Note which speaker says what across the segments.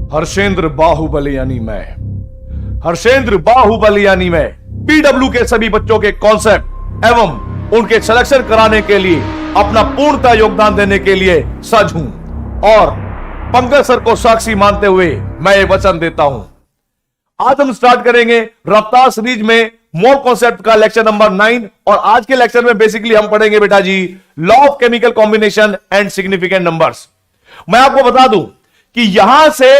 Speaker 1: हर्षेंद्र बाहुबली यानी मैं, हर्षेंद्र बाहुबली यानी मैं पीडब्ल्यू के सभी बच्चों के कॉन्सेप्ट एवं उनके सिलेक्शन कराने के लिए अपना पूर्णतः योगदान देने के लिए सज हूं और पंकज सर को साक्षी मानते हुए मैं ये वचन देता हूं। आज हम स्टार्ट करेंगे रफ्तार सीरीज में मोर कॉन्सेप्ट का लेक्चर नंबर 9 और आज के लेक्चर में बेसिकली हम पढ़ेंगे बेटा जी law of chemical combination and significant numbers. मैं आपको बता दूं कि यहां से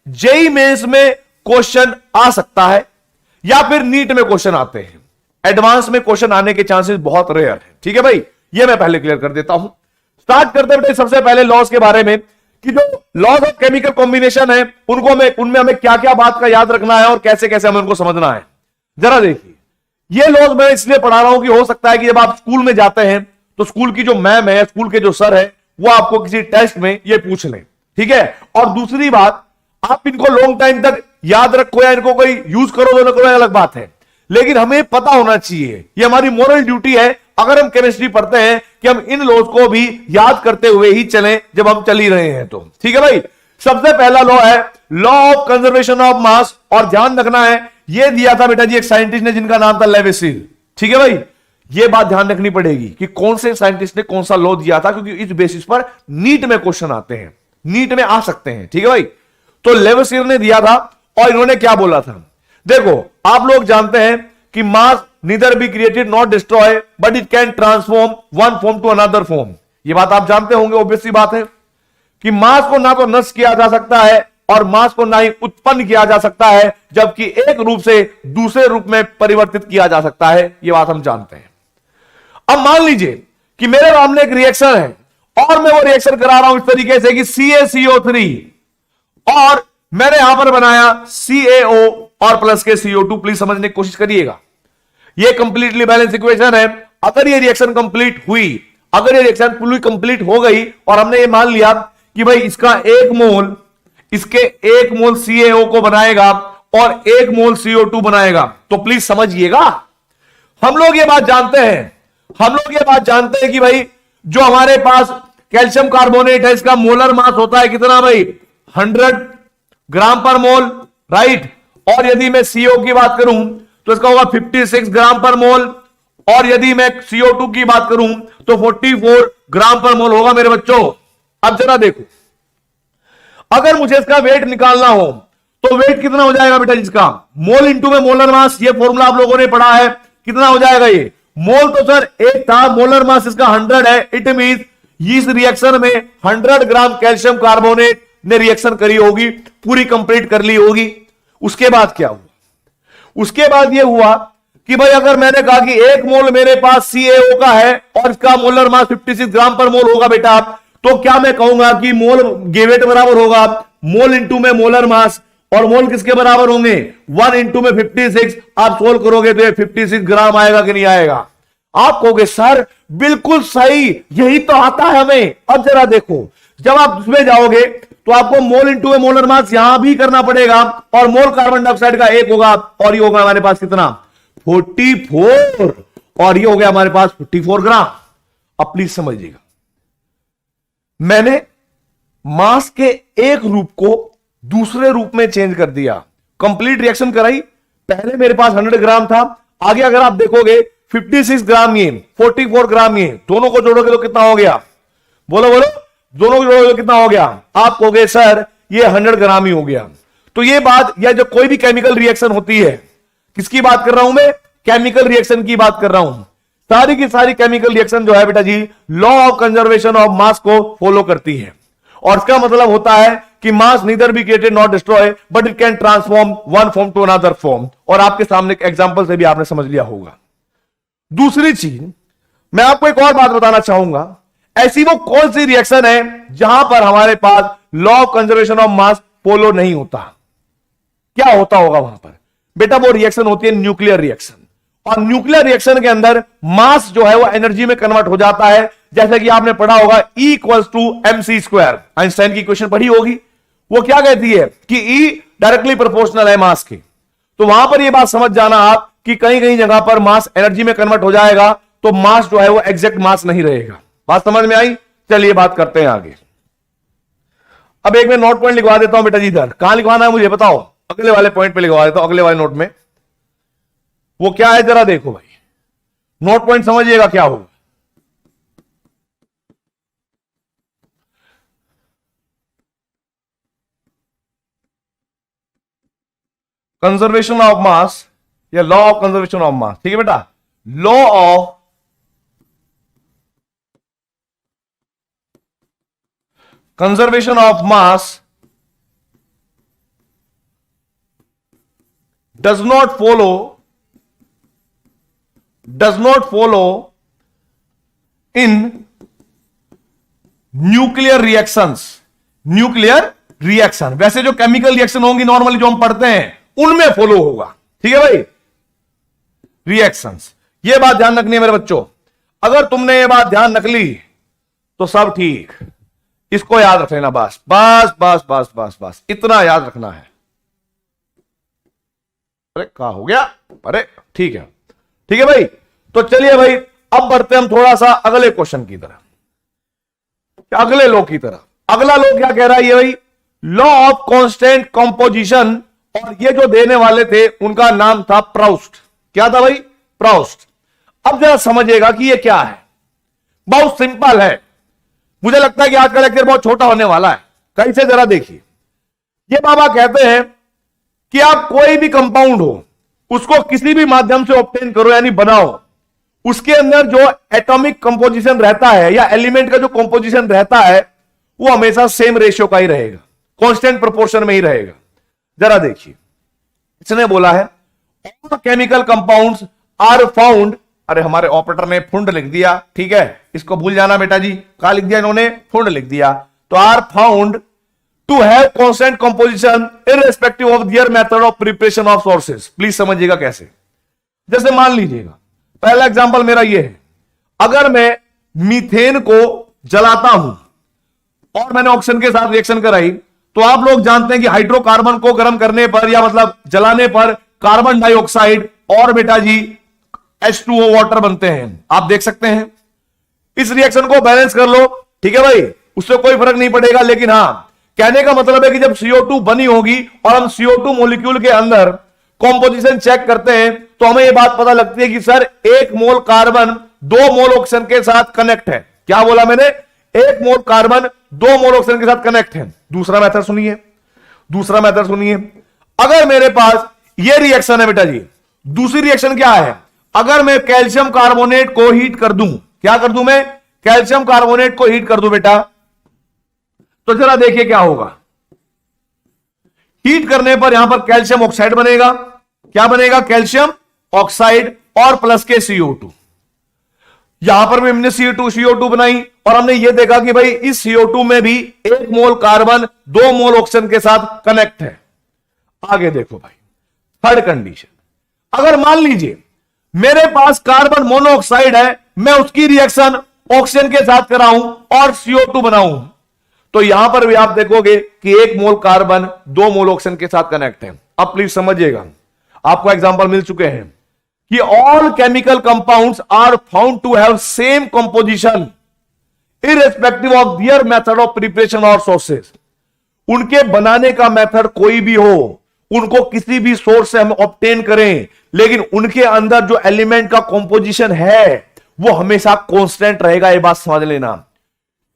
Speaker 1: जेईई मेंस में क्वेश्चन आ सकता है या फिर नीट में क्वेश्चन आते हैं। एडवांस में क्वेश्चन आने के चांसेस बहुत रेयर है। ठीक है भाई, ये मैं पहले क्लियर कर देता हूं। स्टार्ट करते बेटे सबसे पहले लॉस के बारे में कि जो लॉज ऑफ केमिकल कॉम्बिनेशन है उनमें हमें क्या क्या बात का याद रखना है और कैसे कैसे हमें उनको समझना है। जरा देखिए, ये लॉज मैं इसलिए पढ़ा रहा हूं कि हो सकता है कि जब आप स्कूल में जाते हैं तो स्कूल की जो मैम है, स्कूल के जो सर है, वो आपको किसी टेस्ट में ये पूछ लें। ठीक है, और दूसरी बात, आप इनको लॉन्ग टाइम तक याद रखो या इनको कोई यूज करो तो कोई अलग बात है, लेकिन हमें पता होना चाहिए, ये हमारी मोरल ड्यूटी है अगर हम केमिस्ट्री पढ़ते हैं कि हम इन लॉज को भी याद करते हुए ही चलें जब हम चल ही रहे हैं तो। ठीक है भाई, सबसे पहला लॉ है लॉ ऑफ कंजर्वेशन ऑफ मास, और ध्यान रखना है ये दिया था बेटा जी एक साइंटिस्ट ने जिनका नाम था लेविसिल। ठीक है भाई, ये बात ध्यान रखनी पड़ेगी कि कौन से साइंटिस्ट ने कौन सा लॉ दिया था, क्योंकि इस बेसिस पर नीट में क्वेश्चन आते हैं, नीट में आ सकते हैं। ठीक है भाई, तो लेविसिल ने दिया था और इन्होंने क्या बोला था, देखो आप लोग जानते हैं कि mass neither be created not destroy but it can transform one form to another form. ये बात आप जानते होंगे, ऑब्वियस सी बात है कि मास को ना तो नष्ट किया जा सकता है और मास को ना ही उत्पन्न किया जा सकता है, जबकि एक रूप से दूसरे रूप में परिवर्तित किया जा सकता है। ये बात हम जानते हैं। अब मान लीजिए कि मेरे सामने एक रिएक्शन है और मैं वो रिएक्शन करा रहा हूं इस तरीके से कि CaCO3 और मैंने यहां पर बनाया CaO और प्लस के CO2। प्लीज समझने की कोशिश करिएगा, ये कंप्लीटली बैलेंस इक्वेशन है। अगर ये रिएक्शन कंप्लीट हुई, अगर ये रिएक्शन पूरी कंप्लीट हो गई और हमने ये मान लिया कि भाई इसका इसके एक मोल CaO को बनाएगा और एक मोल CO2 बनाएगा, तो प्लीज समझिएगा, हम लोग ये बात जानते हैं कि भाई जो हमारे पास कैल्शियम कार्बोनेट है इसका मोलर मास होता है कितना भाई, 100 ग्राम पर मोल, राइट। और यदि मैं CO की बात करूं तो इसका होगा 56 ग्राम पर मोल, और यदि मैं CO2 की बात करूं तो 44 ग्राम पर मोल होगा मेरे बच्चों। अब जरा देखो, अगर मुझे इसका वेट निकालना हो तो वेट कितना हो जाएगा बेटा जिसका, मोल इंटू में मोलर मास, ये फॉर्मूला आप लोगों ने पढ़ा है, कितना हो जाएगा ये, मोल तो सर एक था, मोलर मास इसका 100 है। इट मींस इस रिएक्शन में 100 ग्राम कैल्शियम कार्बोनेट ने रिएक्शन करी होगी, पूरी कंप्लीट कर ली होगी। उसके बाद क्या हुआ, उसके बाद यह हुआ कि भाई अगर मैंने कहा कि एक मोल मेरे पास CaO का है और इसका मोलर मास 56 ग्राम पर मोल होगा बेटा, तो क्या मैं कहूंगा कि मोल वेट बराबर होगा मोल इंटू में मोलर मास, और मोल किसके बराबर होंगे 1 इंटू में 56। आप सोल्व करोगे तो ये 56 ग्राम आएगा कि नहीं आएगा। आप कहोगे सर बिल्कुल सही, यही तो आता है हमें। अब जरा देखो, जब आप उसमें जाओगे तो आपको मोल इंटू में मोलर मास यहां भी करना पड़ेगा, और मोल कार्बन डाइऑक्साइड का 1 होगा, और ये होगा हमारे पास कितना 44, और ये हो गया हमारे पास 54 ग्राम। अब प्लीज समझिएगा, मैंने मास के एक रूप को दूसरे रूप में चेंज कर दिया, कंप्लीट रिएक्शन कराई। पहले मेरे पास 100 ग्राम था, आगे अगर आप देखोगे 56 ग्राम ये, 44 ग्राम ये, दोनों को जोड़ोगे तो कितना हो गया, बोलो बोलो, दोनों को जोड़ोगे तो कितना हो गया। आप कहोगे सर ये 100 ग्राम ही हो गया। तो ये बात, या जो कोई भी केमिकल रिएक्शन होती है, किसकी बात कर रहा हूं मैं, केमिकल रिएक्शन की बात कर रहा हूं। सारी की सारी केमिकल रिएक्शन जो है बेटा जी law of conservation of mass को फॉलो करती है, और इसका मतलब होता है कि mass neither be created not destroy but it can transform one form to another form. और आपके सामने एग्जांपल से भी आपने समझ लिया होगा। दूसरी चीज मैं आपको एक और बात बताना चाहूंगा, ऐसी वो कौन सी रिएक्शन है जहां पर हमारे पास law of conservation of mass follow नहीं होता। क्या होता होगा वहां पर बेटा, वो रिएक्शन होती है न्यूक्लियर रिएक्शन, और न्यूक्लियर रिएक्शन के अंदर मास जो है वो एनर्जी में कन्वर्ट हो जाता है। जैसे कि आपने पढ़ा होगा E = mc², आइंस्टाइन की इक्वेशन पढ़ी होगी, वो क्या कहती है कि E डायरेक्टली प्रोपोर्शनल है मास के। तो वहां पर ये बात समझ जाना आप कि कहीं कहीं जगह पर मास एनर्जी में कन्वर्ट हो जाएगा तो मास जो है वो एग्जैक्ट मास नहीं रहेगा। बात समझ में आई, चलिए बात करते हैं आगे। अब एक मैं नोट पॉइंट लिखवा देता हूं बेटा जी, इधर कहां लिखवाना है मुझे बताओ, अगले वाले पॉइंट पे लिखवा देता हूं, अगले वाले नोट में। वो क्या है जरा देखो भाई, नोट पॉइंट समझिएगा क्या होगा। कंजर्वेशन ऑफ मास या लॉ ऑफ कंजर्वेशन ऑफ मास, ठीक है बेटा, law of conservation of mass does not follow in nuclear reaction. वैसे जो केमिकल रिएक्शन होंगी नॉर्मली जो हम पढ़ते हैं उनमें फॉलो होगा, ठीक है भाई, रिएक्शंस। ये बात ध्यान रखनी है मेरे बच्चों, अगर तुमने ये बात ध्यान रख ली तो सब ठीक, इसको याद रख लेना, बस बस बस बस बस बस इतना याद रखना है। अरे क्या हो गया, अरे ठीक है भाई। तो चलिए भाई अब बढ़ते हम थोड़ा सा अगले क्वेश्चन की तरफ, अगले लॉ की तरफ। अगला लॉ क्या कह रहा है ये भाई, लॉ ऑफ कांस्टेंट कंपोजिशन, और ये जो देने वाले थे उनका नाम था प्राउस्ट। क्या था भाई, प्राउस्ट। अब जरा समझिएगा कि ये क्या है, बहुत सिंपल है। मुझे लगता है कि आज का लेक्चर बहुत छोटा होने वाला है, कैसे जरा देखिए। ये बाबा कहते हैं कि आप कोई भी कंपाउंड हो उसको किसी भी माध्यम से ऑब्टेन करो यानी बनाओ, उसके अंदर जो एटॉमिक कंपोजिशन रहता है या एलिमेंट का जो कंपोजिशन रहता है वो हमेशा सेम रेशियो का ही रहेगा, कांस्टेंट प्रोपोर्शन में ही रहेगा। जरा देखिए, इसने बोला है all chemical compounds are found, अरे हमारे ऑपरेटर ने फुंड लिख दिया, ठीक है, इसको भूल जाना बेटा जी, क्या लिख दिया इन्होंने, फुंड लिख दिया। तो are found to have constant composition irrespective of their method of preparation of sources. Please समझिएगा कैसे, जैसे मान लीजिएगा पहला एग्जांपल मेरा ये है, अगर मैं मीथेन को जलाता हूं और मैंने ऑक्सीजन के साथ रिएक्शन कराई, तो आप लोग जानते हैं कि हाइड्रोकार्बन को गर्म करने पर या मतलब जलाने पर कार्बन डाइऑक्साइड और बेटा जी H2O वाटर बनते हैं, आप देख सकते हैं। इस रिएक्शन को बैलेंस कर लो, ठीक है भाई, उससे कोई फर्क नहीं पड़ेगा। लेकिन हां, कहने का मतलब है कि जब CO2 बनी होगी और हम CO2 मॉलिक्यूल के अंदर कॉम्पोजिशन चेक करते हैं तो हमें यह बात पता लगती है कि सर 1 मोल कार्बन 2 मोल ऑक्सीजन के साथ कनेक्ट है। क्या बोला मैंने, 1 मोल कार्बन 2 मोल ऑक्सीजन के साथ कनेक्ट है। दूसरा मेथड सुनिए, अगर मेरे पास यह रिएक्शन है बेटा जी, दूसरी रिएक्शन क्या है, अगर मैं कैल्शियम कार्बोनेट को हीट कर दूं, क्या कर दूं मैं, कैल्शियम कार्बोनेट को हीट कर दूं बेटा, तो जरा देखिए क्या होगा। हीट करने पर यहां पर कैल्शियम ऑक्साइड बनेगा, क्या बनेगा, कैल्शियम ऑक्साइड और प्लस के CO2। यहां पर भी हमने CO2 बनाई और हमने यह देखा कि भाई इस CO2 में भी 1 मोल कार्बन 2 मोल ऑक्सीजन के साथ कनेक्ट है। आगे देखो भाई, थर्ड कंडीशन, अगर मान लीजिए मेरे पास कार्बन मोनोऑक्साइड है, मैं उसकी रिएक्शन ऑक्सीजन के साथ कराऊं और CO2 बनाऊं, तो यहां पर भी आप देखोगे कि 1 मोल कार्बन 2 मोल ऑक्सीजन के साथ कनेक्ट है। अब प्लीज समझिएगा, आपको एग्जांपल मिल चुके हैं कि all chemical compounds are found to have same composition irrespective of their method of preparation और सोर्सेज। उनके बनाने का मेथड कोई भी हो, उनको किसी भी सोर्स से हम ऑब्टेन करें, लेकिन उनके अंदर जो एलिमेंट का कंपोजिशन है वो हमेशा कांस्टेंट रहेगा। ये बात समझ लेना,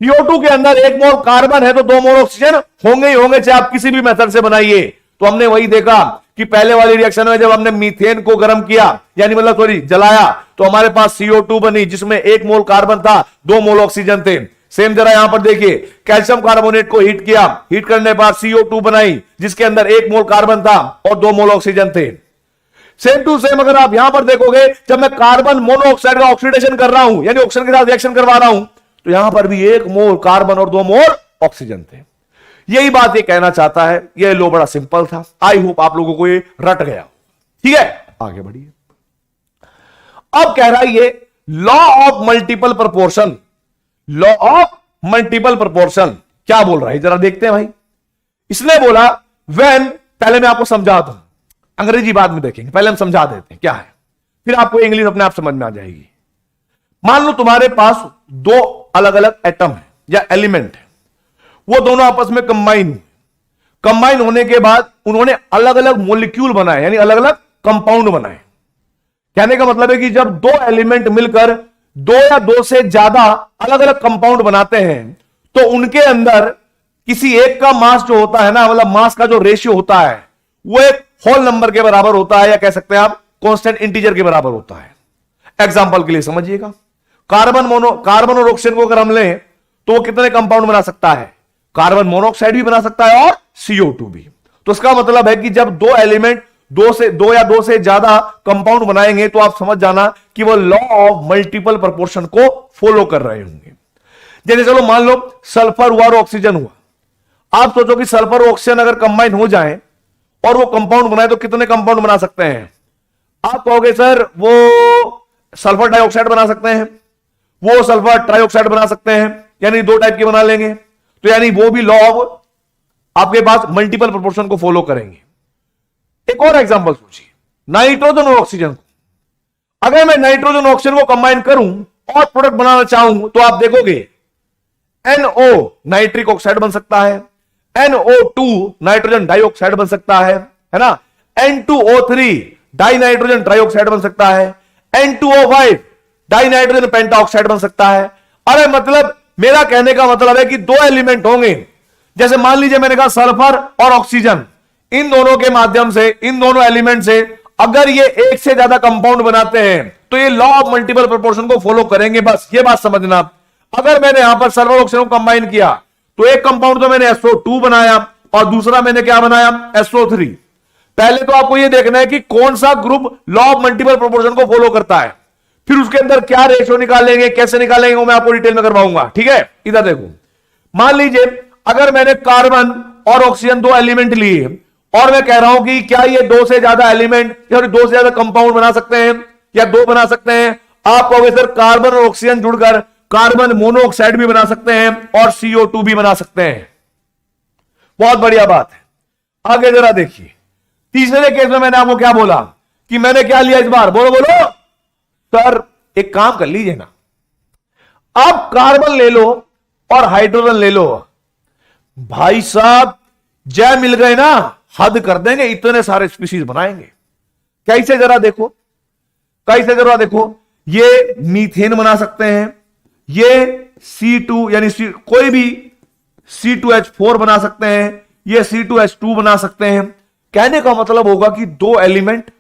Speaker 1: CO2 के अंदर 1 मोल कार्बन है तो 2 मोल ऑक्सीजन होंगे ही होंगे, चाहे आप किसी भी मेथड से बनाइए। तो हमने वही देखा कि पहले वाली रिएक्शन में जब हमने मीथेन को गर्म किया यानी मतलब सॉरी जलाया, तो हमारे पास CO2 बनी जिसमें 1 मोल कार्बन था, 2 मोल ऑक्सीजन थे। सेम जरा यहां पर देखिए, कैल्शियम कार्बोनेट को हीट किया, हीट करने के बाद CO2 बनाई जिसके अंदर 1 मोल कार्बन था और 2 मोल ऑक्सीजन थे। सेम टू सेम अगर आप यहां पर देखोगे, जब मैं कार्बन मोनोऑक्साइड का ऑक्सीडेशन कर रहा हूं यानी ऑक्सीजन के साथ रिएक्शन करवा रहा हूं, तो यहां पर भी 1 मोल कार्बन और 2 मोल ऑक्सीजन थे। यही बात ये कहना चाहता है। ये लो बड़ा सिंपल था, आई होप आप लोगों को ये रट गया, ठीक है। आगे बढ़िए, अब कह रहा है ये law of multiple proportion. Law of multiple proportion क्या बोल रहा है जरा देखते हैं भाई। इसने बोला व्हेन, पहले मैं आपको समझा दूं, अंग्रेजी बाद में देखेंगे, पहले हम समझा देते हैं क्या है, फिर आपको इंग्लिश अपने आप समझ में आ जाएगी। मान लो तुम्हारे पास 2 अलग अलग एटम है या एलिमेंट है, वो दोनों आपस में कंबाइन होने के बाद उन्होंने अलग अलग मोलिक्यूल बनाए, यानी अलग अलग कंपाउंड बनाए। कहने का मतलब है कि जब दो एलिमेंट मिलकर दो या दो से ज्यादा अलग अलग कंपाउंड बनाते हैं तो उनके अंदर किसी एक का मास जो होता है ना, मतलब मास का जो रेशियो होता है वो एक होल नंबर के बराबर होता है, या कह सकते हैं आप कांस्टेंट इंटीजर के बराबर होता है। एग्जांपल के लिए समझिएगा, कार्बन और ऑक्सीजन को अगर हम लें तो वो कितने कंपाउंड बना सकता है? कार्बन मोनोऑक्साइड भी बना सकता है और CO2 भी। तो इसका मतलब है कि जब दो एलिमेंट दो या दो से ज्यादा कंपाउंड बनाएंगे तो आप समझ जाना कि वो लॉ ऑफ मल्टीपल प्रोपोर्शन को फॉलो कर रहे होंगे। जैसे चलो मान लो सल्फर हुआ और ऑक्सीजन हुआ। आप सोचो कि सल्फर और ऑक्सीजन अगर कंबाइन हो जाए और वो कंपाउंड बनाए तो कितने कंपाउंड बना सकते हैं? आप कहोगे सर वो सल्फर डाइऑक्साइड बना सकते हैं, वो सल्फर ट्राइऑक्साइड बना सकते हैं, यानी दो टाइप के बना लेंगे। तो यानी वो भी लॉ ऑफ आपके पास मल्टीपल प्रोपोर्शन को फॉलो करेंगे। एक और एग्जांपल सोचिए, नाइट्रोजन और ऑक्सीजन को। अगर मैं नाइट्रोजन और ऑक्सीजन को कंबाइन करूं और प्रोडक्ट बनाना चाहूं तो आप देखोगे NO नाइट्रिक ऑक्साइड बन सकता है, NO2 नाइट्रोजन डाइऑक्साइड बन सकता है ना, N2O3 डाई नाइट्रोजन ट्राइऑक्साइड बन सकता है, N2O5 डाई नाइट्रोजन पेंटाऑक्साइड बन सकता है। अरे मतलब मेरा कहने का मतलब है कि दो एलिमेंट होंगे, जैसे मान लीजिए मैंने कहा सल्फर और ऑक्सीजन, इन दोनों के माध्यम से, इन दोनों एलिमेंट से अगर ये एक से ज्यादा कंपाउंड बनाते हैं तो ये लॉ ऑफ मल्टीपल प्रोपोर्शन को फॉलो करेंगे। बस ये बात समझना। अगर मैंने यहां पर सल्फर ऑक्सीजन को कंबाइन किया तो एक कंपाउंड तो मैंने SO2 बनाया और दूसरा मैंने क्या बनाया? SO3। पहले तो आपको यह देखना है कि कौन सा group law of multiple proportion को फॉलो करता है, फिर उसके अंदर क्या रेशियो निकालेंगे, कैसे निकालेंगे, वो मैं आपको डिटेल में करवाऊंगा। ठीक है, इधर देखो, मान लीजिए अगर मैंने कार्बन और ऑक्सीजन दो एलिमेंट लिए और मैं कह रहा हूं कि क्या ये दो से ज्यादा एलिमेंट या दो से ज्यादा कंपाउंड बना सकते हैं या दो बना सकते हैं? आप कहोगे सर कार्बन और ऑक्सीजन जुड़कर कार्बन मोनोऑक्साइड भी बना सकते हैं और CO2 भी बना सकते हैं। बहुत बढ़िया बात है। आगे जरा देखिए, तीसरे केस में मैंने आपको क्या बोला कि मैंने क्या लिया इस बार? बोलो बोलो सर। एक काम कर लीजिए ना, आप कार्बन ले लो और हाइड्रोजन ले लो, भाई साहब जय मिल गए ना, हद कर देंगे, इतने सारे स्पीशीज बनाएंगे। कैसे जरा देखो, कैसे जरा देखो, ये मीथेन बना सकते हैं, ये C2 यानी कोई भी C2H4 बना सकते हैं, ये C2H2 बना सकते हैं। कहने का मतलब होगा कि दो एलिमेंट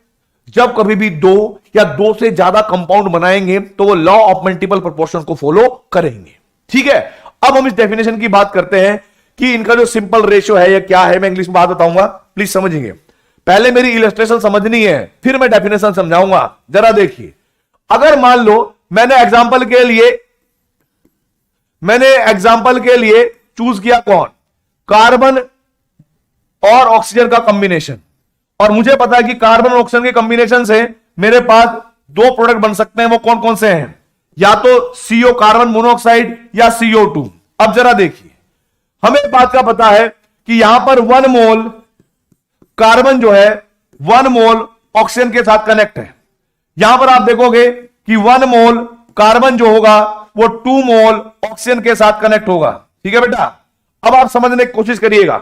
Speaker 1: जब कभी भी दो या दो से ज्यादा कंपाउंड बनाएंगे तो वो लॉ ऑफ मल्टीपल प्रोपोर्शन को फॉलो करेंगे। ठीक है, अब हम इस डेफिनेशन की बात करते हैं कि इनका जो सिंपल रेशियो है ये क्या है। मैं इंग्लिश में बात बताऊंगा, प्लीज समझिए। पहले मेरी इलस्ट्रेशन समझनी है, फिर मैं डेफिनेशन समझाऊंगा। जरा देखिए, अगर मान लो मैंने एग्जांपल के लिए चूज किया कौन? कार्बन और ऑक्सीजन का कॉम्बिनेशन, और मुझे पता है कि कार्बन और ऑक्सीजन के कॉम्बिनेशन से मेरे पास दो प्रोडक्ट बन सकते हैं। वो कौन कौन से हैं? या तो CO कार्बन मोनोऑक्साइड या CO2। अब जरा देखिए, हमें बात का पता है कि यहां पर 1 मोल कार्बन जो है 1 मोल ऑक्सीजन के साथ कनेक्ट है। यहां पर आप देखोगे कि 1 मोल कार्बन जो होगा वो 2 मोल ऑक्सीजन के साथ कनेक्ट होगा। ठीक है बेटा, अब आप समझने की कोशिश करिएगा।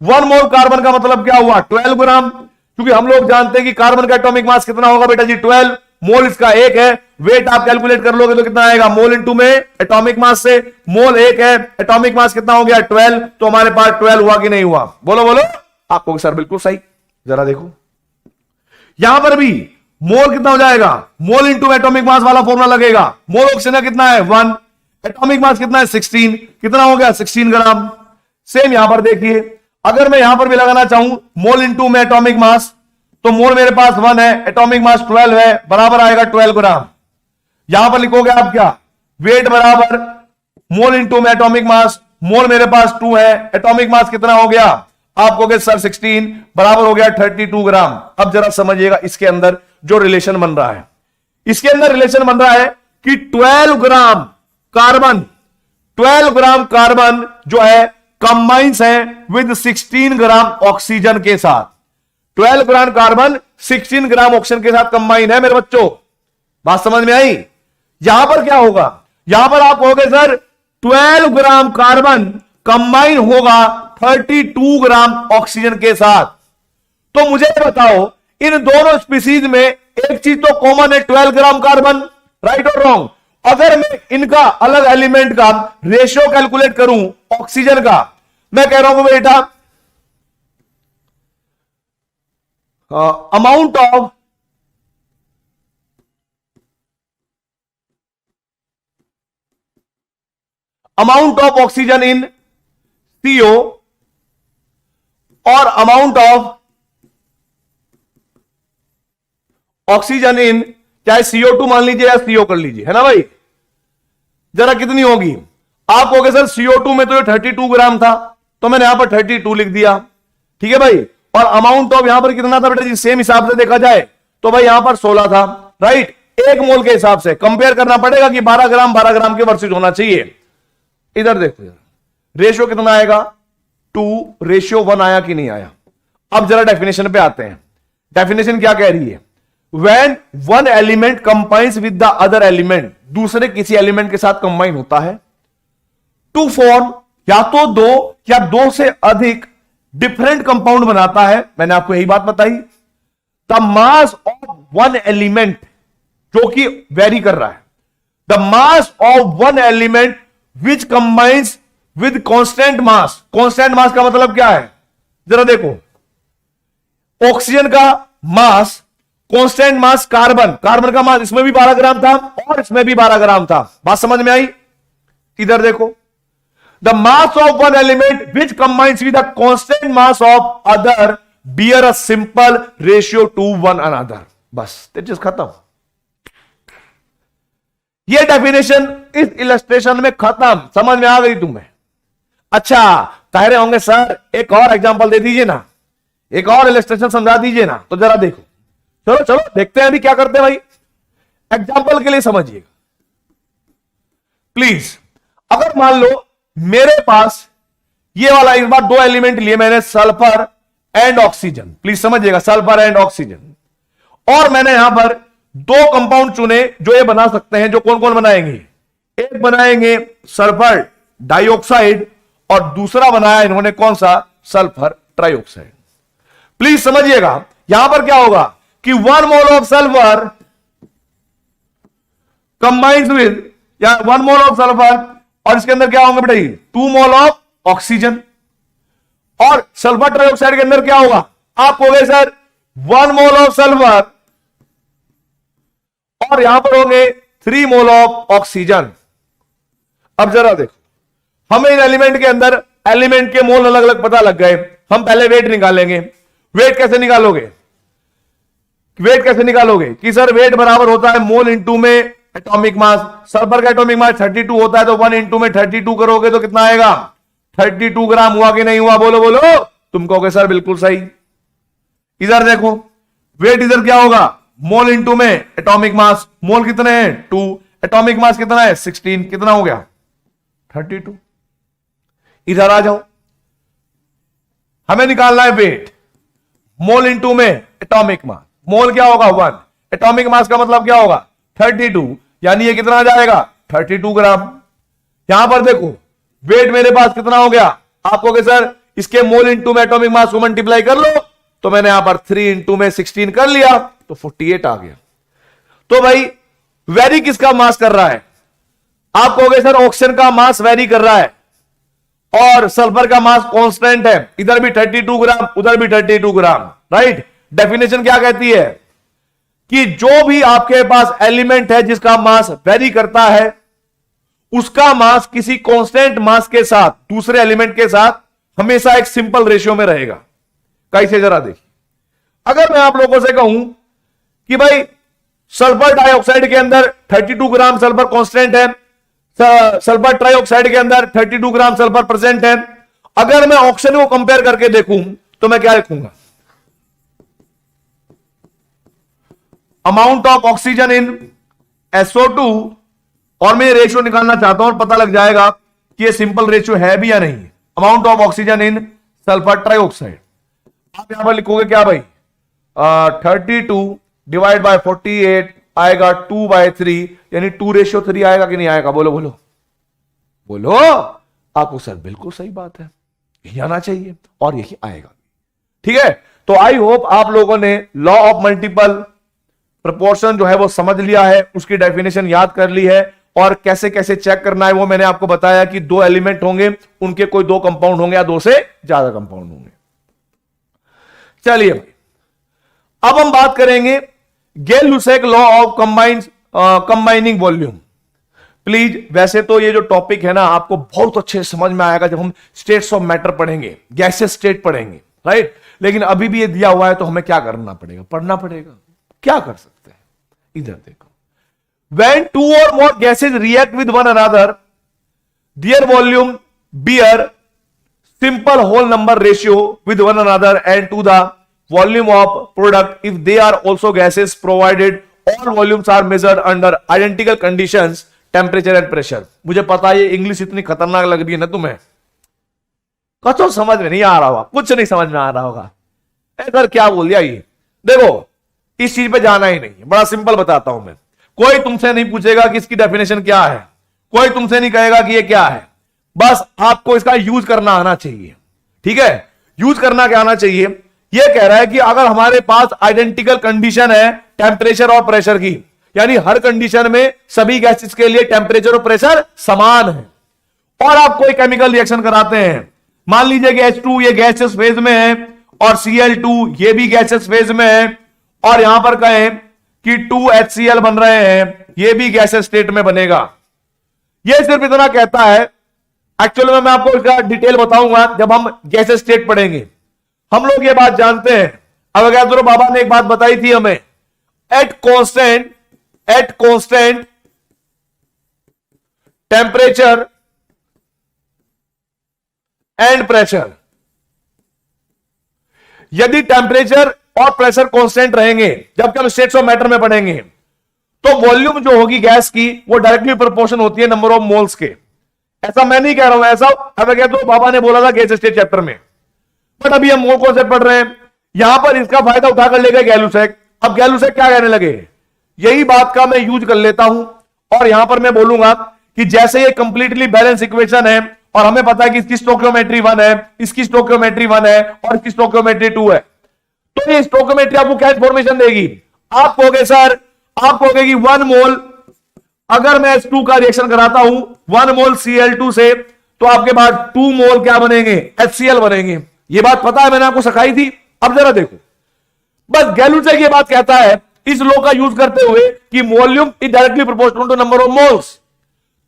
Speaker 1: 1 मोल कार्बन का मतलब क्या हुआ? 12 ग्राम, क्योंकि हम लोग जानते हैं कि कार्बन का एटॉमिक मास कितना होगा बेटा जी? 12। मोल इसका 1 है, वेट आप कैलकुलेट कर लोगे तो कितना आएगा? मोल इंटू में एटॉमिक मास से, मोल 1 है, एटॉमिक मास कितना हो गया? 12। तो हमारे पास 12 हुआ कि नहीं हुआ? बोलो बोलो। आपको सर बिल्कुल सही। जरा देखो यहां पर भी मोल कितना हो जाएगा? मोल इंटू एटॉमिक मास वाला फॉर्मूला लगेगा। मोल ऑक्सीजन कितना है? 1। एटॉमिक मास कितना है? 16। कितना हो गया? 16 ग्राम। सेम यहां पर देखिए, अगर मैं यहां पर भी लगाना चाहूं मोल इंटू में एटॉमिक मास, तो मोल मेरे पास 1 है, एटॉमिक मास 12 है, बराबर आएगा 12 ग्राम। यहां पर लिखोगे आप क्या? वेट बराबर मोल इंटू में एटॉमिक मास, मोल मेरे पास 2 है, एटॉमिक मास कितना हो गया? आप कहोगे सर 16, बराबर हो गया 32 ग्राम। अब जरा समझिएगा इसके अंदर जो रिलेशन बन रहा है। इसके अंदर रिलेशन बन रहा है कि 12 ग्राम कार्बन जो है कंबाइंस है विद 16 ग्राम ऑक्सीजन के साथ। 12 ग्राम कार्बन 16 ग्राम ऑक्सीजन के साथ कंबाइन है मेरे बच्चों। बात समझ में आई? यहां पर क्या होगा? यहां पर आप कहोगे सर 12 ग्राम कार्बन कंबाइन होगा 32 ग्राम ऑक्सीजन के साथ। तो मुझे बताओ इन दोनों स्पीसीज में एक चीज तो कॉमन है, 12 ग्राम कार्बन, राइट और रॉन्ग? अगर मैं इनका अलग एलिमेंट का रेशियो कैलकुलेट करूं ऑक्सीजन का, मैं कह रहा हूं बेटा amount of oxygen in CO और अमाउंट ऑफ ऑक्सीजन इन, चाहे CO2 मान लीजिए या CO कर लीजिए, है ना भाई, जरा कितनी होगी? आप कहोगे सर CO2 में तो 32 ग्राम था, तो मैंने यहां पर 32 लिख दिया, ठीक है भाई। और अमाउंट ऑफ यहां पर कितना था बेटा जी? सेम हिसाब से देखा जाए तो भाई यहां पर 16 था, राइट। एक मोल के हिसाब से कंपेयर करना पड़ेगा कि 12 ग्राम के वर्सेस होना चाहिए। इधर देखो रेशियो कितना आएगा, 2:1 आया कि नहीं आया? अब जरा डेफिनेशन पे आते हैं। डेफिनेशन क्या कह रही है? When one element combines with the other element, दूसरे किसी एलिमेंट के साथ कंबाइन होता है टू फॉर्म, या तो दो या दो से अधिक डिफरेंट कंपाउंड बनाता है। मैंने आपको यही बात बताई। The mass of one element, जो कि वेरी कर रहा है, the mass of one element which combines with constant mass. Constant mass का मतलब क्या है? जरा देखो, ऑक्सीजन का मास, कांस्टेंट मास कार्बन, कार्बन का मास इसमें भी 12 ग्राम था और इसमें भी 12 ग्राम था। बात समझ में आई? इधर देखो, the mass of one element which combines with the constant mass of other bear a simple ratio two one another. बस चीज खत्म। ये डेफिनेशन इस इलस्ट्रेशन में खत्म। समझ में आ गई तुम्हें? अच्छा, कह रहे होंगे सर एक और एग्जांपल दे दीजिए ना, एक और इलस्ट्रेशन समझा दीजिए ना। तो जरा देखो, चलो चलो देखते हैं अभी क्या करते हैं भाई। एग्जांपल के लिए समझिएगा प्लीज। अगर मान लो मेरे पास ये वाला, इस बार दो एलिमेंट लिए मैंने, सल्फर एंड ऑक्सीजन। प्लीज समझिएगा, सल्फर एंड ऑक्सीजन। और मैंने यहां पर दो कंपाउंड चुने जो ये बना सकते हैं। जो कौन कौन बनाएंगे? एक बनाएंगे सल्फर डाइऑक्साइड और दूसरा बनाया इन्होंने कौन सा? Sulphur trioxide. प्लीज समझिएगा, यहां पर क्या होगा कि 1 mole of sulphur combines with, या 1 मोल ऑफ सल्फर, और इसके अंदर क्या होंगे बेटा? 2 मोल ऑफ ऑक्सीजन। और सल्फर ट्राइऑक्साइड के अंदर क्या होगा? आप कहोगे सर 1 मोल ऑफ सल्फर और यहां पर होंगे 3 मोल ऑफ ऑक्सीजन। अब जरा देखो, हमें इन एलिमेंट के अंदर एलिमेंट के मोल अलग अलग पता लग गए। हम पहले वेट निकालेंगे। वेट कैसे निकालोगे? वेट कैसे निकालोगे कि सर वेट बराबर होता है मोल इंटू में एटॉमिक मास। सल्फर का एटॉमिक मास 32 होता है, तो 1 इंटू में 32 करोगे तो कितना आएगा? 32 ग्राम। हुआ कि नहीं हुआ? बोलो बोलो। तुम कहोगे सर बिल्कुल सही। इधर देखो, वेट इधर क्या होगा? मोल इंटू में एटॉमिक मास। मोल कितने हैं? 2। एटॉमिक मास कितना है? 16। कितना हो गया? 32। इधर आ जाओ, हमें निकालना है वेट। मोल इंटू में एटॉमिक मास। मोल क्या होगा? 1। एटॉमिक मास का मतलब क्या होगा? 32। यानी ये कितना आ जाएगा? 32 ग्राम। यहां पर देखो, वेट मेरे पास कितना हो गया? आप कहोगे सर इसके मोल इंटू में एटॉमिक मास को मल्टीप्लाई कर लो। तो मैंने यहां पर 3 इंटू में 16 कर लिया, तो 48 आ गया। तो भाई वेरी किसका मास कर रहा है? आप कहोगे सर ऑक्सीजन का मास वेरी कर रहा है और सल्फर का मास कांस्टेंट है। इधर भी 32 ग्राम, उधर भी 32 ग्राम, राइट। डेफिनेशन क्या कहती है कि जो भी आपके पास एलिमेंट है जिसका मास वेरी करता है, उसका मास किसी कांस्टेंट मास के साथ, दूसरे एलिमेंट के साथ हमेशा एक सिंपल रेशियो में रहेगा। कैसे? जरा देखिए, अगर मैं आप लोगों से कहूं कि भाई सल्फर डाइऑक्साइड के अंदर 32 ग्राम सल्फर कांस्टेंट है, सल्फर ट्राइऑक्साइड के अंदर 32 ग्राम सल्फर प्रेजेंट है, अगर मैं ऑक्सीजन को कंपेयर करके देखूं तो मैं क्या लिखूंगा? Amount of oxygen in SO2, और मैं रेशियो निकालना चाहता हूं और पता लग जाएगा कि ये सिंपल रेशियो है भी या नहीं। Amount of oxygen in sulphur trioxide, आप यहां पर लिखोगे क्या भाई? 32 डिवाइड बाय 48 आएगा 2/3, यानी 2:3 आएगा कि नहीं आएगा? बोलो बोलो बोलो। आपको सर बिल्कुल सही बात है, यही आना चाहिए और यही आएगा। ठीक है, तो आई होप आप लोगों ने लॉ ऑफ मल्टीपल प्रोपोर्शन जो है वो समझ लिया है, उसकी डेफिनेशन याद कर ली है, और कैसे कैसे चेक करना है वो मैंने आपको बताया कि दो एलिमेंट होंगे, उनके कोई दो कंपाउंड होंगे या दो से ज्यादा कंपाउंड होंगे। चलिए भाई, अब हम बात करेंगे Gay Lussac law of combining volume. Please, वैसे तो ये जो टॉपिक है ना आपको बहुत अच्छे से समझ में आएगा जब हम स्टेट्स ऑफ मैटर पढ़ेंगे, गैसेस स्टेट पढ़ेंगे, राइट। लेकिन अभी भी ये दिया हुआ है तो हमें क्या करना पड़ेगा, पढ़ना पड़ेगा। क्या कर सकते हैं, इधर देखो, when two or more gases react with one another, their volume bear simple whole number ratio with one another and to the volume of product if they are also gases provided all volumes are measured under identical conditions, temperature and pressure। मुझे पता है ये English इतनी खतरनाक लग रही है ना तुम्हें, कुछ समझ में नहीं आ रहा होगा, कुछ नहीं समझ में आ रहा होगा, सर क्या बोल दिया ये। देखो, इस चीज पे जाना ही नहीं है, बड़ा सिंपल बताता हूं मैं। कोई तुमसे नहीं पूछेगा कि इसकी डेफिनेशन क्या है, कोई तुमसे नहीं कहेगा कि ये क्या है, बस आपको इसका यूज करना आना चाहिए। ठीक है, यूज करना क्या आना चाहिए, ये कह रहा है कि अगर हमारे पास आइडेंटिकल कंडीशन है टेम्परेचर और प्रेशर की, यानी हर कंडीशन में सभी गैसेस के लिए टेम्परेचर और प्रेशर समान है, और आप कोई केमिकल रिएक्शन कराते हैं, मान लीजिए कि H2 ये गैसेस फेज में है और Cl2 ये भी गैसेस फेज में है, और यहां पर कहें कि 2HCl बन रहे हैं, ये भी गैसेस स्टेट में बनेगा। ये सिर्फ इतना कहता है, एक्चुअली में मैं आपको इसका डिटेल बताऊंगा जब हम गैसेस स्टेट पढ़ेंगे। हम लोग ये बात जानते हैं, अवोगाद्रो बाबा ने एक बात बताई थी हमें, at constant temperature and pressure, यदि टेम्परेचर और प्रेशर कांस्टेंट रहेंगे, जबकि हम स्टेट्स ऑफ मैटर में पढ़ेंगे, तो वॉल्यूम जो होगी गैस की वो डायरेक्टली प्रोपोर्शन होती है नंबर ऑफ मोल्स के। ऐसा मैं नहीं कह रहा हूं, ऐसा अवोगाद्रो बाबा ने बोला था गैस स्टेट चैप्टर में, बट अभी हम मोल कॉन्सेप्ट पढ़ रहे हैं, यहां पर इसका फायदा उठाकर ले गए गेलुसेक। अब गेलुसेक क्या कहने लगे, यही बात का मैं यूज कर लेता हूं, और यहां पर मैं बोलूंगा कि जैसे ये कंप्लीटली बैलेंस इक्वेशन है, और हमें पता है कि इसकी स्टोकियोमेट्री 1 है, इसकी स्टोकियोमेट्री 1 है, और इसकी स्टोकियोमेट्री 2 है, तो ये स्टोकियोमेट्री आपको क्या इंफॉर्मेशन देगी, आप कहोगे सर, आप कहोगे कि 1 मोल अगर मैं H2 का रिएक्शन कराता हूं 1 मोल Cl2 से, तो आपके पास 2 मोल क्या बनेंगे, HCl बनेंगे। ये बात पता है, मैंने आपको सिखाई थी। अब जरा देखो, बस गेलुसेक ये बात कहता है इस लॉ का यूज करते हुए कि volume is directly proportional to number of moles,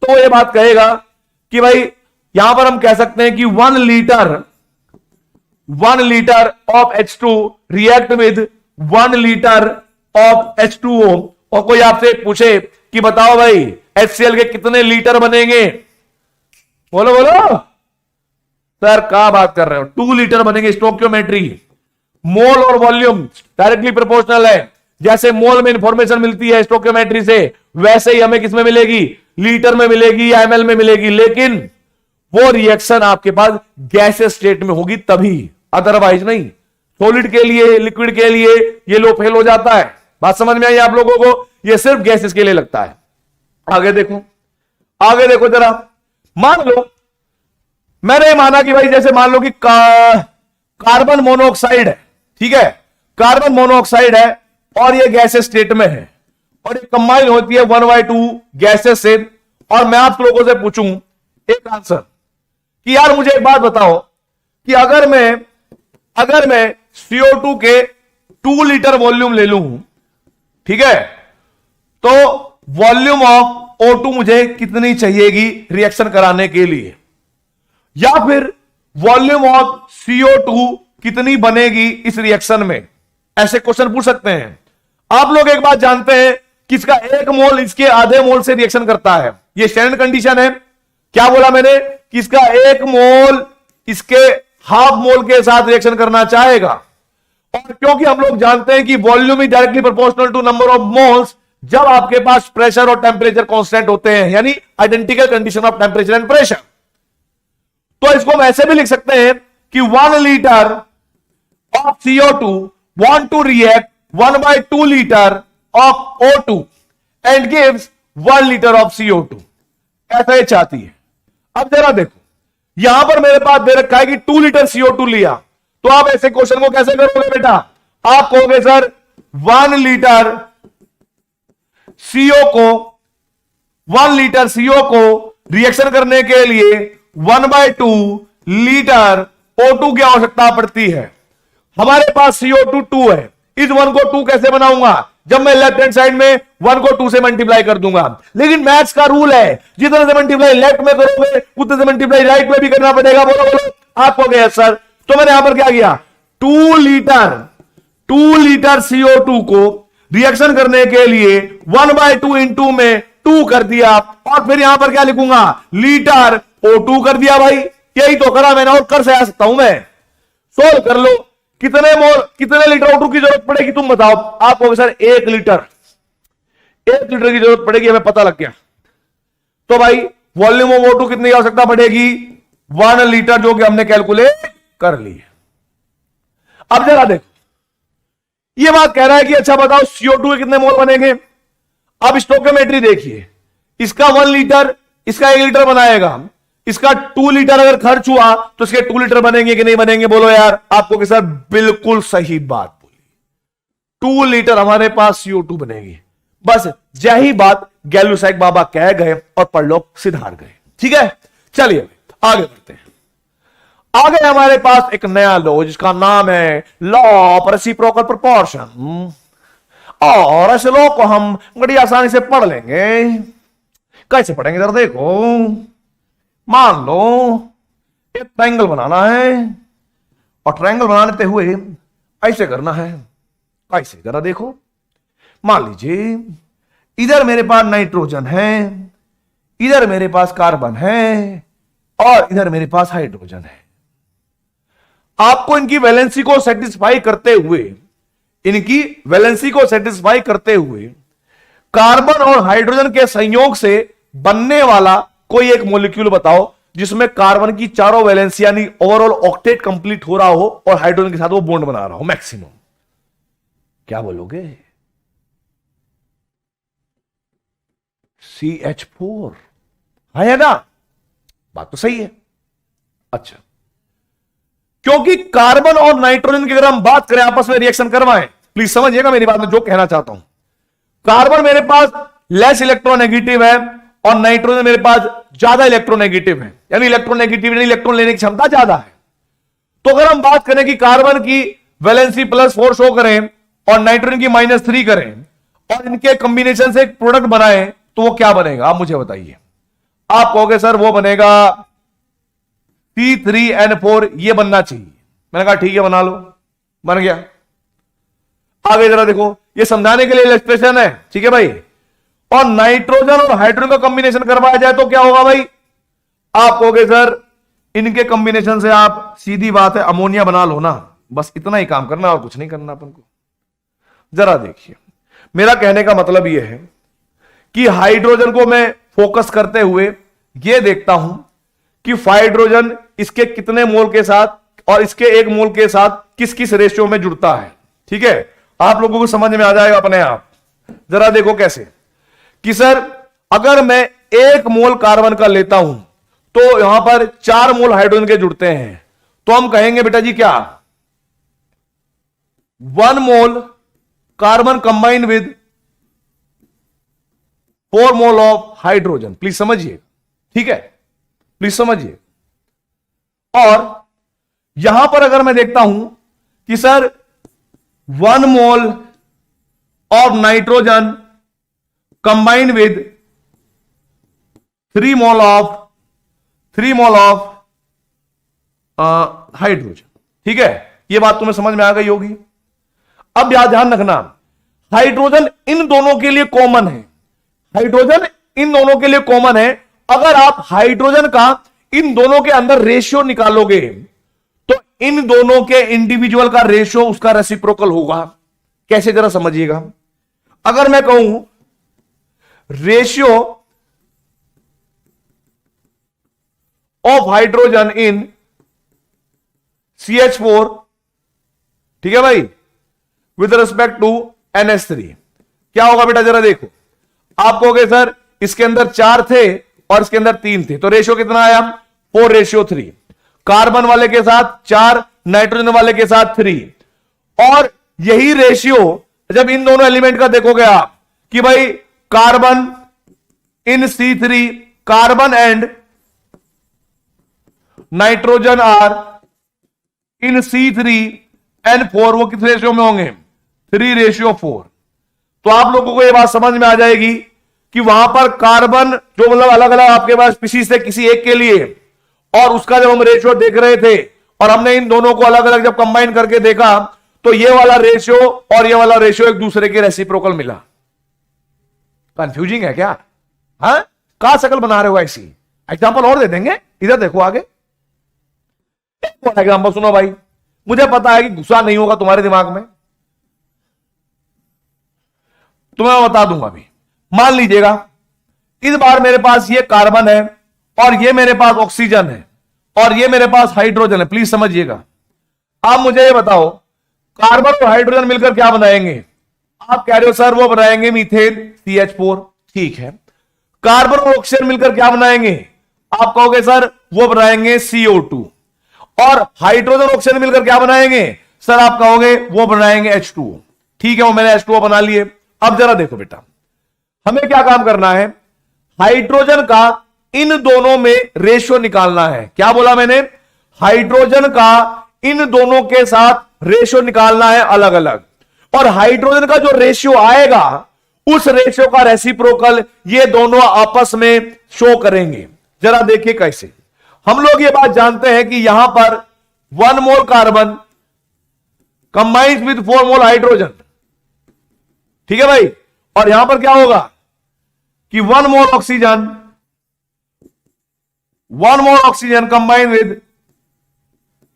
Speaker 1: तो ये बात कहेगा कि भाई यहां पर हम कह सकते हैं कि 1 litre of H2 react with 1 litre of H2O, और कोई आपसे पूछे कि बताओ भाई HCl के कितने लीटर बनेंगे, बोलो बोलो सर, क्या बात कर रहे हो, 2 लीटर बनेंगे। स्टोकियोमेट्री, मोल और वॉल्यूम डायरेक्टली प्रोपोर्शनल है, जैसे मोल में इंफॉर्मेशन मिलती है स्टोकियोमेट्री से, वैसे ही हमें किसमें मिलेगी, लीटर में मिलेगी या ml में मिलेगी, लेकिन वो रिएक्शन आपके पास गैसेस स्टेट में होगी तभी, अदरवाइज नहीं। सॉलिड के लिए, लिक्विड के लिए ये लो फेल हो जाता है। बात समझ में आई आप लोगों को, ये सिर्फ गैसेस के लिए लगता है। आगे देखो, आगे देखो जरा, मान लो मैंने माना कि भाई जैसे मान लो कि कार्बन मोनोऑक्साइड है, ठीक है, कार्बन मोनोऑक्साइड है और ये गैसेस स्टेट में है, और ये कंबाइन होती है 1/2 गैसेस से, और मैं आप लोगों से पूछूं एक आंसर कि यार मुझे एक बात बताओ कि अगर मैं CO2 के 2 लीटर वॉल्यूम ले लूं, ठीक है, तो वॉल्यूम ऑफ O2 मुझे कितनी चाहिएगी रिएक्शन कराने के लिए, या फिर वॉल्यूम ऑफ CO2 कितनी बनेगी इस रिएक्शन में, ऐसे क्वेश्चन पूछ सकते हैं। आप लोग एक बात जानते हैं कि इसका 1 मोल इसके आधे मोल से रिएक्शन करता है, ये स्टैंडर्ड कंडीशन है। क्या बोला मैंने कि इसका 1 मोल इसके हाफ मोल के साथ रिएक्शन करना चाहेगा, और क्योंकि हम लोग जानते हैं कि volume is directly proportional to number of moles, जब आपके पास प्रेशर और टेम्परेचर कांस्टेंट होते हैं, यानी identical condition of temperature and pressure, तो इसको हम ऐसे भी लिख सकते हैं कि 1 litre of CO2 want to react 1/2 liter of O2 and gives 1 liter of CO2, ऐसा ये चाहती है। अब जरा देखो, यहां पर मेरे पास दे रखा है कि 2 लीटर CO2 लिया, तो आप ऐसे क्वेश्चन को कैसे करोगे बेटा? आप कहोगे सर 1 लीटर CO को 1 लीटर CO को रिएक्शन करने के लिए 1/2 लीटर O2 की आवश्यकता पड़ती है। हमारे पास CO2 2 है, इस 1 को 2 कैसे बनाऊंगा? जब मैं लेफ्ट हैंड साइड में 1 को 2 से मल्टीप्लाई कर दूंगा। लेकिन मैथ्स का रूल है, जितने से मल्टीप्लाई लेफ्ट में करोगे उतने से मल्टीप्लाई राइट में भी करना पड़ेगा। बोलो बोलो, आपको गया सर। तो मैंने यहां पर क्या किया, 2 लीटर CO2 को रिएक्शन करने के लिए 1/2 इंटू में 2 कर दिया, और फिर यहां पर क्या लिखूंगा, लीटर O2 कर दिया। भाई यही तो करा मैंने, और कर से आ सकता हूं मैं। सोल्व कर लो, कितने लीटर O2 की जरूरत पड़ेगी तुम बताओ? आप कहोगे सर 1 लीटर की जरूरत पड़ेगी, हमें पता लग गया। तो भाई वॉल्यूम ऑफ O2 कितनी की आवश्यकता पड़ेगी? 1 लीटर, जो कि हमने कैलकुलेट कर ली है। अब जरा देखो, ये बात कह रहा है कि अच्छा बताओ CO2 के कितने मोल बनेंगे। अब स्टोइकियोमेट्री देखिए, इसका 1 लीटर, इसका 1 लीटर बनाएगा, इसका 2 लीटर अगर खर्च हुआ तो इसके 2 लीटर बनेंगे कि नहीं बनेंगे? बोलो यार। आपको के सर बिल्कुल सही बात बोली, 2 लीटर हमारे पास CO2 बनेगी। बस यही बात गैलुसैक बाबा कह गए और परलोक सिधार गए। ठीक है, चलिए आगे बढ़ते हैं। आगे हमारे पास एक नया लॉ जिसका नाम है लॉ ऑफ रेसिप्रोकल प्रोपोर्शन, और इस लॉ को हम बड़ी आसानी से पढ़ लेंगे। कैसे पढ़ेंगे जरा देखो। मान लो एक ट्रायंगल बनाना है, और ट्रायंगल बनाते हुए ऐसे करना है। कैसे जरा देखो, मान लीजिए इधर मेरे पास नाइट्रोजन है, इधर मेरे पास कार्बन है, और इधर मेरे पास हाइड्रोजन है। आपको इनकी वैलेंसी को सेटिस्फाई करते हुए कार्बन और हाइड्रोजन के संयोग से बनने वाला कोई एक मॉलिक्यूल बताओ जिसमें कार्बन की चारों वैलेंसी यानी ओवरऑल ऑक्टेट कंप्लीट हो रहा हो और हाइड्रोजन के साथ वो बॉन्ड बना रहा हो मैक्सिमम। क्या बोलोगे? CH4 है ना? बात तो सही है। अच्छा, क्योंकि कार्बन और नाइट्रोजन की अगर हम बात करें आपस में रिएक्शन करवाएं, प्लीज समझिएगा मेरी बात में जो कहना चाहता हूं। कार्बन मेरे पास लेस इलेक्ट्रोनेगेटिव है और नाइट्रोजन मेरे पास ज्यादा इलेक्ट्रोनेगेटिव है, यानी इलेक्ट्रोनेगेटिव इलेक्ट्रॉन लेने की क्षमता ज्यादा है। तो अगर हम बात करें कि कार्बन की वैलेंसी +4 शो करें और नाइट्रोजन की -3 करें और इनके कॉम्बिनेशन से एक प्रोडक्ट बनाएं, तो वो क्या बनेगा? आप मुझे बताइए। आप कहोगे सर वो बनेगा C3N4, ये बनना चाहिए। मैंने कहा ठीक है बना लो, बन गया। आगे जरा देखो, ये समझाने के लिए एक्सप्रेशन है, ठीक है भाई। और नाइट्रोजन और हाइड्रोजन का कॉम्बिनेशन करवाया जाए तो क्या होगा भाई? आप कहोगे सर इनके कॉम्बिनेशन से आप सीधी बात है अमोनिया बना लो ना, बस इतना ही काम करना और कुछ नहीं करना अपन को। जरा देखिए, मेरा कहने का मतलब यह है कि हाइड्रोजन को मैं फोकस करते हुए यह देखता हूं कि हाइड्रोजन इसके कितने मोल के साथ और इसके 1 मोल के साथ किस किस रेशियो में जुड़ता है। ठीक है, आप लोगों को समझ में आ जाएगा अपने आप। जरा देखो कैसे कि सर अगर मैं 1 मोल कार्बन का लेता हूं तो यहां पर 4 मोल हाइड्रोजन के जुड़ते हैं, तो हम कहेंगे बेटा जी क्या, 1 mole carbon combine with 4 mole of hydrogen. Please समझिए, ठीक है, प्लीज समझिए। और यहां पर अगर मैं देखता हूं कि sir 1 mole of nitrogen combine with 3 mole of hydrogen. ठीक है, यह बात तुम्हें समझ में आ गई होगी। अब यहां ध्यान रखना, हाइड्रोजन इन दोनों के लिए कॉमन है, हाइड्रोजन इन दोनों के लिए कॉमन है। अगर आप हाइड्रोजन का इन दोनों के अंदर रेशियो निकालोगे तो इन दोनों के इंडिविजुअल का रेशियो उसका रेसिप्रोकल होगा। कैसे जरा समझिएगा। अगर मैं कहूं ratio of hydrogen in CH4, ठीक है भाई, विद रिस्पेक्ट टू NH3, क्या होगा बेटा जरा देखो। आप कहोगे सर इसके अंदर 4 थे और इसके अंदर 3 थे, तो रेशियो कितना आया? 4:3, कार्बन वाले के साथ 4, नाइट्रोजन वाले के साथ 3। और यही रेशियो जब इन दोनों एलिमेंट का देखोगे आप कि भाई carbon in C3, carbon and nitrogen are in C3N4, वो किस रेशियो में होंगे? 3:4। तो आप लोगों को यह बात समझ में आ जाएगी कि वहां पर कार्बन जो मतलब अलग अलग आपके पास स्पीशीज से किसी एक के लिए, और उसका जब हम रेशियो देख रहे थे और हमने इन दोनों को अलग अलग जब कंबाइन करके देखा तो ये वाला रेशियो और ये वाला रेशियो एक दूसरे के रेसिप्रोकल मिला। कंफ्यूजिंग है क्या? हाँ, कहां शकल बना रहे हो ऐसी? एग्जांपल और दे देंगे, इधर देखो आगे। एग्जांपल सुनो भाई, मुझे पता है कि गुस्सा नहीं होगा तुम्हारे दिमाग में, तुम्हें मैं बता दूंगा अभी। मान लीजिएगा इस बार मेरे पास ये कार्बन है और ये मेरे पास ऑक्सीजन है और ये मेरे पास हाइड्रोजन है। प्लीज समझिएगा। आप मुझे ये बताओ, कार्बन और हाइड्रोजन मिलकर क्या बनाएंगे? आप कह रहे हो सर वो बनाएंगे मीथेन CH4, ठीक है। कार्बन और ऑक्सीजन मिलकर क्या बनाएंगे? आप कहोगे सर वो बनाएंगे CO2। और हाइड्रोजन ऑक्सीजन मिलकर क्या बनाएंगे? सर आप कहोगे वो बनाएंगे H2O। ठीक है, वो मैंने H2O बना लिए। अब जरा देखो बेटा, हमें क्या काम करना है? हाइड्रोजन का इन दोनों में रेशियो निकालना है। क्या बोला मैंने? हाइड्रोजन का इन दोनों के साथ रेशियो निकालना है अलग अलग, और हाइड्रोजन का जो रेशियो आएगा उस रेशियो का रेसिप्रोकल ये दोनों आपस में शो करेंगे। जरा देखिए कैसे। हम लोग ये बात जानते हैं कि यहां पर 1 mole carbon combines with 4 mole hydrogen, ठीक है भाई। और यहां पर क्या होगा कि 1 मोल oxygen combine with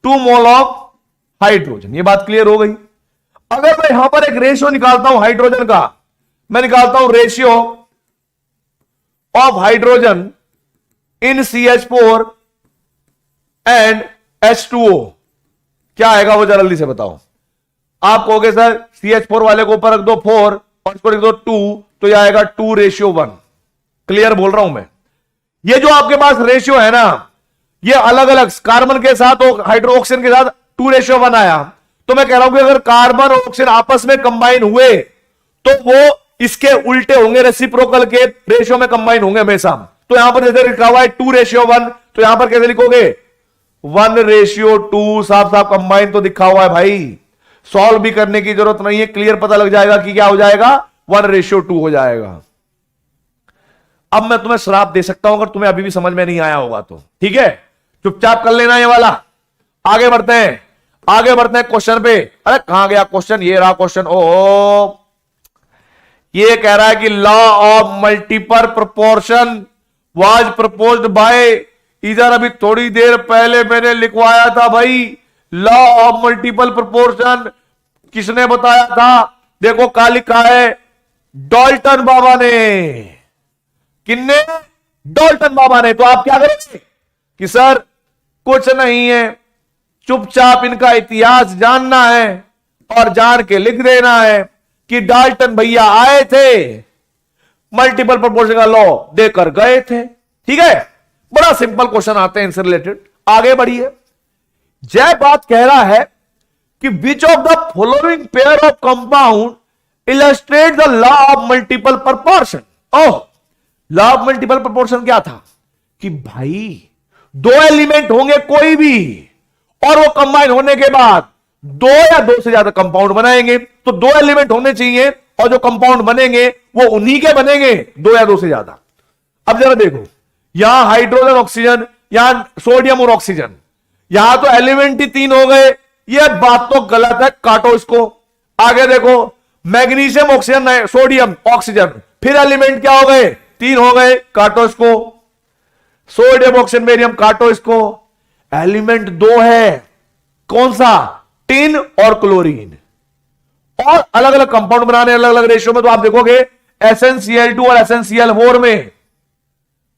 Speaker 1: 2 mole of hydrogen. ये बात क्लियर हो गई। अगर मैं यहां पर एक रेशियो निकालता हूं हाइड्रोजन का, मैं निकालता हूं ratio of hydrogen in CH4 and H2O, क्या आएगा वो जरा जल्दी से बताओ। आप कहोगे सर CH4 वाले को ऊपर रख दो 4 और इसको रख दो 2, तो यह आएगा 2:1। क्लियर बोल रहा हूं मैं। ये जो आपके पास रेशियो है ना, ये अलग अलग कार्बन के साथ और हाइड्रोक्सीजन के साथ 2:1 आया। तो मैं कह रहा हूं कि अगर कार्बन और ऑक्सीजन आपस में कंबाइन हुए तो वो इसके उल्टे होंगे, रेसिप्रोकल के रेशियो में कंबाइन होंगे हमेशा। तो यहां पर जैसे लिखा हुआ है 2:1, तो यहां पर कैसे लिखोगे? 1:2। साफ साफ कंबाइन तो दिखा हुआ है भाई, सॉल्व भी करने की जरूरत नहीं है, क्लियर पता लग जाएगा कि क्या हो जाएगा, 1:2 हो जाएगा। अब मैं तुम्हें श्राप दे सकता हूं अगर तुम्हें अभी भी समझ में नहीं आया होगा तो, ठीक है, चुपचाप कर लेना ये वाला। आगे बढ़ते हैं क्वेश्चन पे। अरे कहां गया क्वेश्चन? ये रहा क्वेश्चन। ओ, ये कह रहा है कि law of multiple proportion was proposed by, इधर अभी थोड़ी देर पहले मैंने लिखवाया था भाई, लॉ ऑफ मल्टीपल प्रोपोर्शन किसने बताया था? देखो क्या लिखा है, डाल्टन बाबा ने। किन्ने? डाल्टन बाबा ने। तो आप क्या करेंगे कि सर कुछ नहीं है, चुपचाप इनका इतिहास जानना है और जान के लिख देना है कि डाल्टन भैया आए थे, मल्टीपल प्रोपोर्शन का लॉ देकर गए थे। ठीक है, बड़ा सिंपल क्वेश्चन आते हैं इनसे रिलेटेड। आगे बढ़िए। जय बात कह रहा है कि which of the following pair of compound illustrate the law of multiple proportion. Oh, law of multiple proportion क्या था कि भाई दो एलिमेंट होंगे कोई भी, और वो कंबाइन होने के बाद दो या दो से ज्यादा कंपाउंड बनाएंगे। तो दो एलिमेंट होने चाहिए और जो कंपाउंड बनेंगे वो उन्हीं के बनेंगे, दो या दो से ज्यादा। अब जरा देखो, यहां हाइड्रोजन ऑक्सीजन, यहां सोडियम और ऑक्सीजन, यहां तो एलिमेंट ही 3 हो गए। ये बात तो गलत है, काटो इसको। आगे देखो, मैग्नीशियम ऑक्सीजन, सोडियम ऑक्सीजन, फिर एलिमेंट क्या हो गए? 3 हो गए, काटो इसको। सोडियम ऑक्सीजन बेरियम, काटो इसको। एलिमेंट 2 है, कौन सा? टिन और क्लोरीन। और अलग अलग कंपाउंड बनाने अलग अलग रेशियो में, तो आप देखोगे SnCl2 और SnCl4 में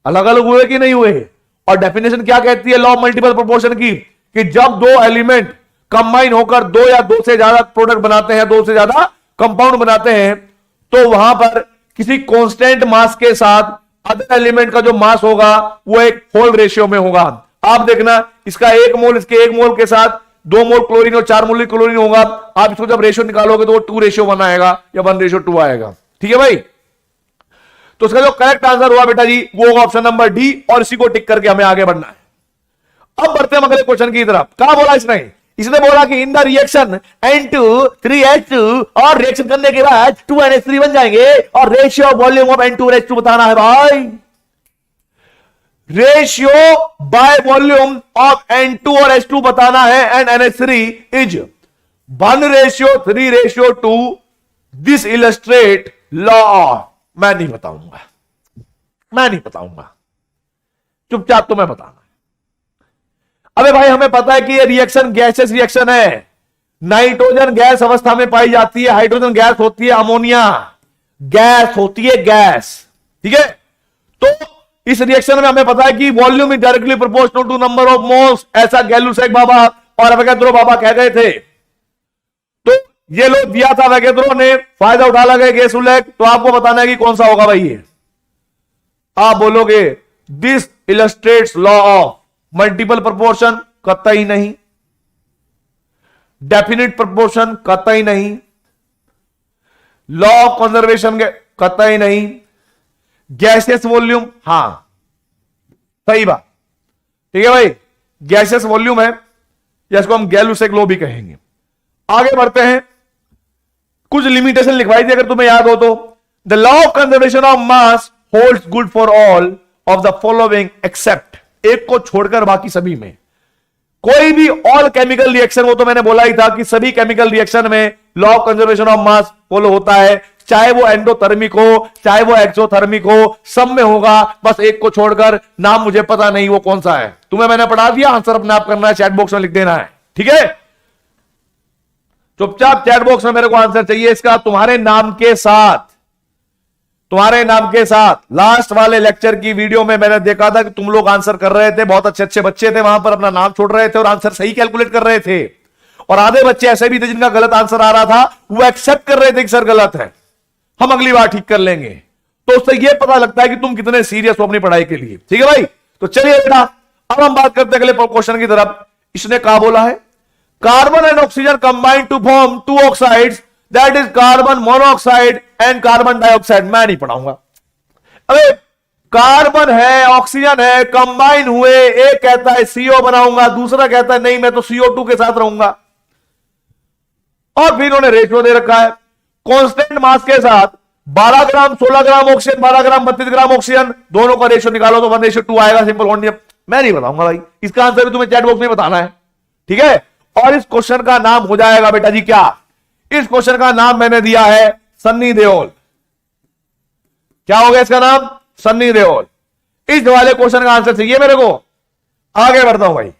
Speaker 1: अलग अलग हुए कि नहीं हुए। और डेफिनेशन क्या कहती है लॉ ऑफ मल्टीपल प्रोपोर्शन की, कि जब दो एलिमेंट कंबाइन होकर दो या दो से ज्यादा प्रोडक्ट बनाते हैं, दो से ज्यादा कंपाउंड बनाते हैं, तो वहां पर किसी कांस्टेंट मास के साथ अदर एलिमेंट का जो मास होगा वो एक होल रेशियो में होगा। आप देखना, इसका 1 मोल इसके 1 मोल के साथ 2 मोल क्लोरीन और 4 मोल क्लोरीन होगा। आप इसको जब रेशियो निकालोगे तो वो 2:1 आएगा या 1:2 आएगा। ठीक है भाई, तो इसका जो करेक्ट आंसर हुआ बेटा जी वो होगा ऑप्शन नंबर डी, और इसी को टिक करके हमें आगे बढ़ना है। अब बढ़ते हैं अगले क्वेश्चन की तरफ। क्या बोला इसने बोला कि in the reaction N2 3H2 और रिएक्शन करने के बाद 2NH3 बन जाएंगे और रेशियो वॉल्यूम ऑफ N2H2 बताना है भाई। Ratio by volume of N2 और H2 बताना है, and NH3 is 1:3:2। This illustrate law. मैं नहीं बताऊंगा, चुपचाप तुम्हें बताना। अबे भाई हमें पता है कि ये रिएक्शन गैसेस रिएक्शन है। नाइट्रोजन गैस अवस्था में पाई जाती है, हाइड्रोजन गैस होती है, अमोनिया गैस होती है, गैस। ठीक है, तो इस रिएक्शन में हमें पता है कि volume is directly proportional to number of moles, ऐसा गैलुसेक बाबा और अवोगाद्रो बाबा कह गए थे। तो ये लोग दिया था अवोगाद्रो ने, फायदा उठा लगे गैस उल्लेख। तो आपको बताना है कि कौन सा होगा भाई ये। आप बोलोगे this illustrates law of multiple proportion, कतई नहीं। डेफिनिट प्रोपोर्शन, कतई नहीं। लॉ ऑफ कंजर्वेशन, कतई नहीं। गैसियस वॉल्यूम, हां सही बात। ठीक है भाई, गैसियस वॉल्यूम है, जिसको हम गैलुसेक लॉ भी कहेंगे। आगे बढ़ते हैं, कुछ लिमिटेशन लिखवाई थी अगर तुम्हें याद हो तो। The law of conservation of mass holds good for all of the following except, एक को छोड़कर बाकी सभी में। कोई भी ऑल केमिकल रिएक्शन, वो तो मैंने बोला ही था कि सभी केमिकल रिएक्शन में law of conservation of mass follow होता है, चाहे वो एंडोथर्मिक हो चाहे वो एक्सोथर्मिक हो, सब में होगा। बस एक को छोड़कर, नाम मुझे पता नहीं वो कौन सा है, तुम्हें मैंने पढ़ा दिया, आंसर अपने आप करना है, चैट बॉक्स में लिख देना है। ठीक है, चुपचाप चैट बॉक्स में मेरे को आंसर चाहिए इसका, तुम्हारे नाम के साथ। लास्ट वाले लेक्चर की वीडियो में मैंने देखा था कि तुम लोग आंसर कर रहे थे, बहुत अच्छे अच्छे बच्चे थे वहां पर, अपना नाम छोड़ रहे थे और आंसर सही कैलकुलेट कर रहे थे। और आधे बच्चे ऐसे भी थे जिनका गलत आंसर आ रहा था, वो एक्सेप्ट कर रहे थे कि सर गलत है, हम अगली बार ठीक कर लेंगे। तो उससे यह पता लगता है कि तुम कितने सीरियस हो अपनी पढ़ाई के लिए। ठीक है भाई, तो चलिए बेटा अब हम बात करते हैं अगले क्वेश्चन की तरफ। इसने क्या बोला है, carbon and oxygen combine to form 2 oxides, that is carbon monoxide and carbon dioxide. मैं नहीं पढ़ाऊंगा। अबे कार्बन है ऑक्सीजन है कंबाइन हुए, एक कहता है CO बनाऊंगा, दूसरा कहता है नहीं मैं तो CO2 के साथ रहूंगा। और फिर इन्होंने रेशियो दे रखा है कांस्टेंट मास के साथ 12 ग्राम 16 ग्राम ऑक्सीजन, 12 ग्राम 32 ग्राम ऑक्सीजन, दोनों का रेशियो निकालो तो 1:2 आएगा। Simple quantity. मैं नहीं बताऊंगा भाई, इसका आंसर भी तुम्हें चैट बॉक्स में बताना है। ठीक है, और इस क्वेश्चन का नाम हो जाएगा बेटा जी क्या, इस क्वेश्चन का नाम मैंने दिया है सन्नी देओल। क्या हो गया इसका नाम, सन्नी देओल। इस वाले क्वेश्चन का आंसर चाहिए मेरे को। आगे बढ़ता हूं भाई,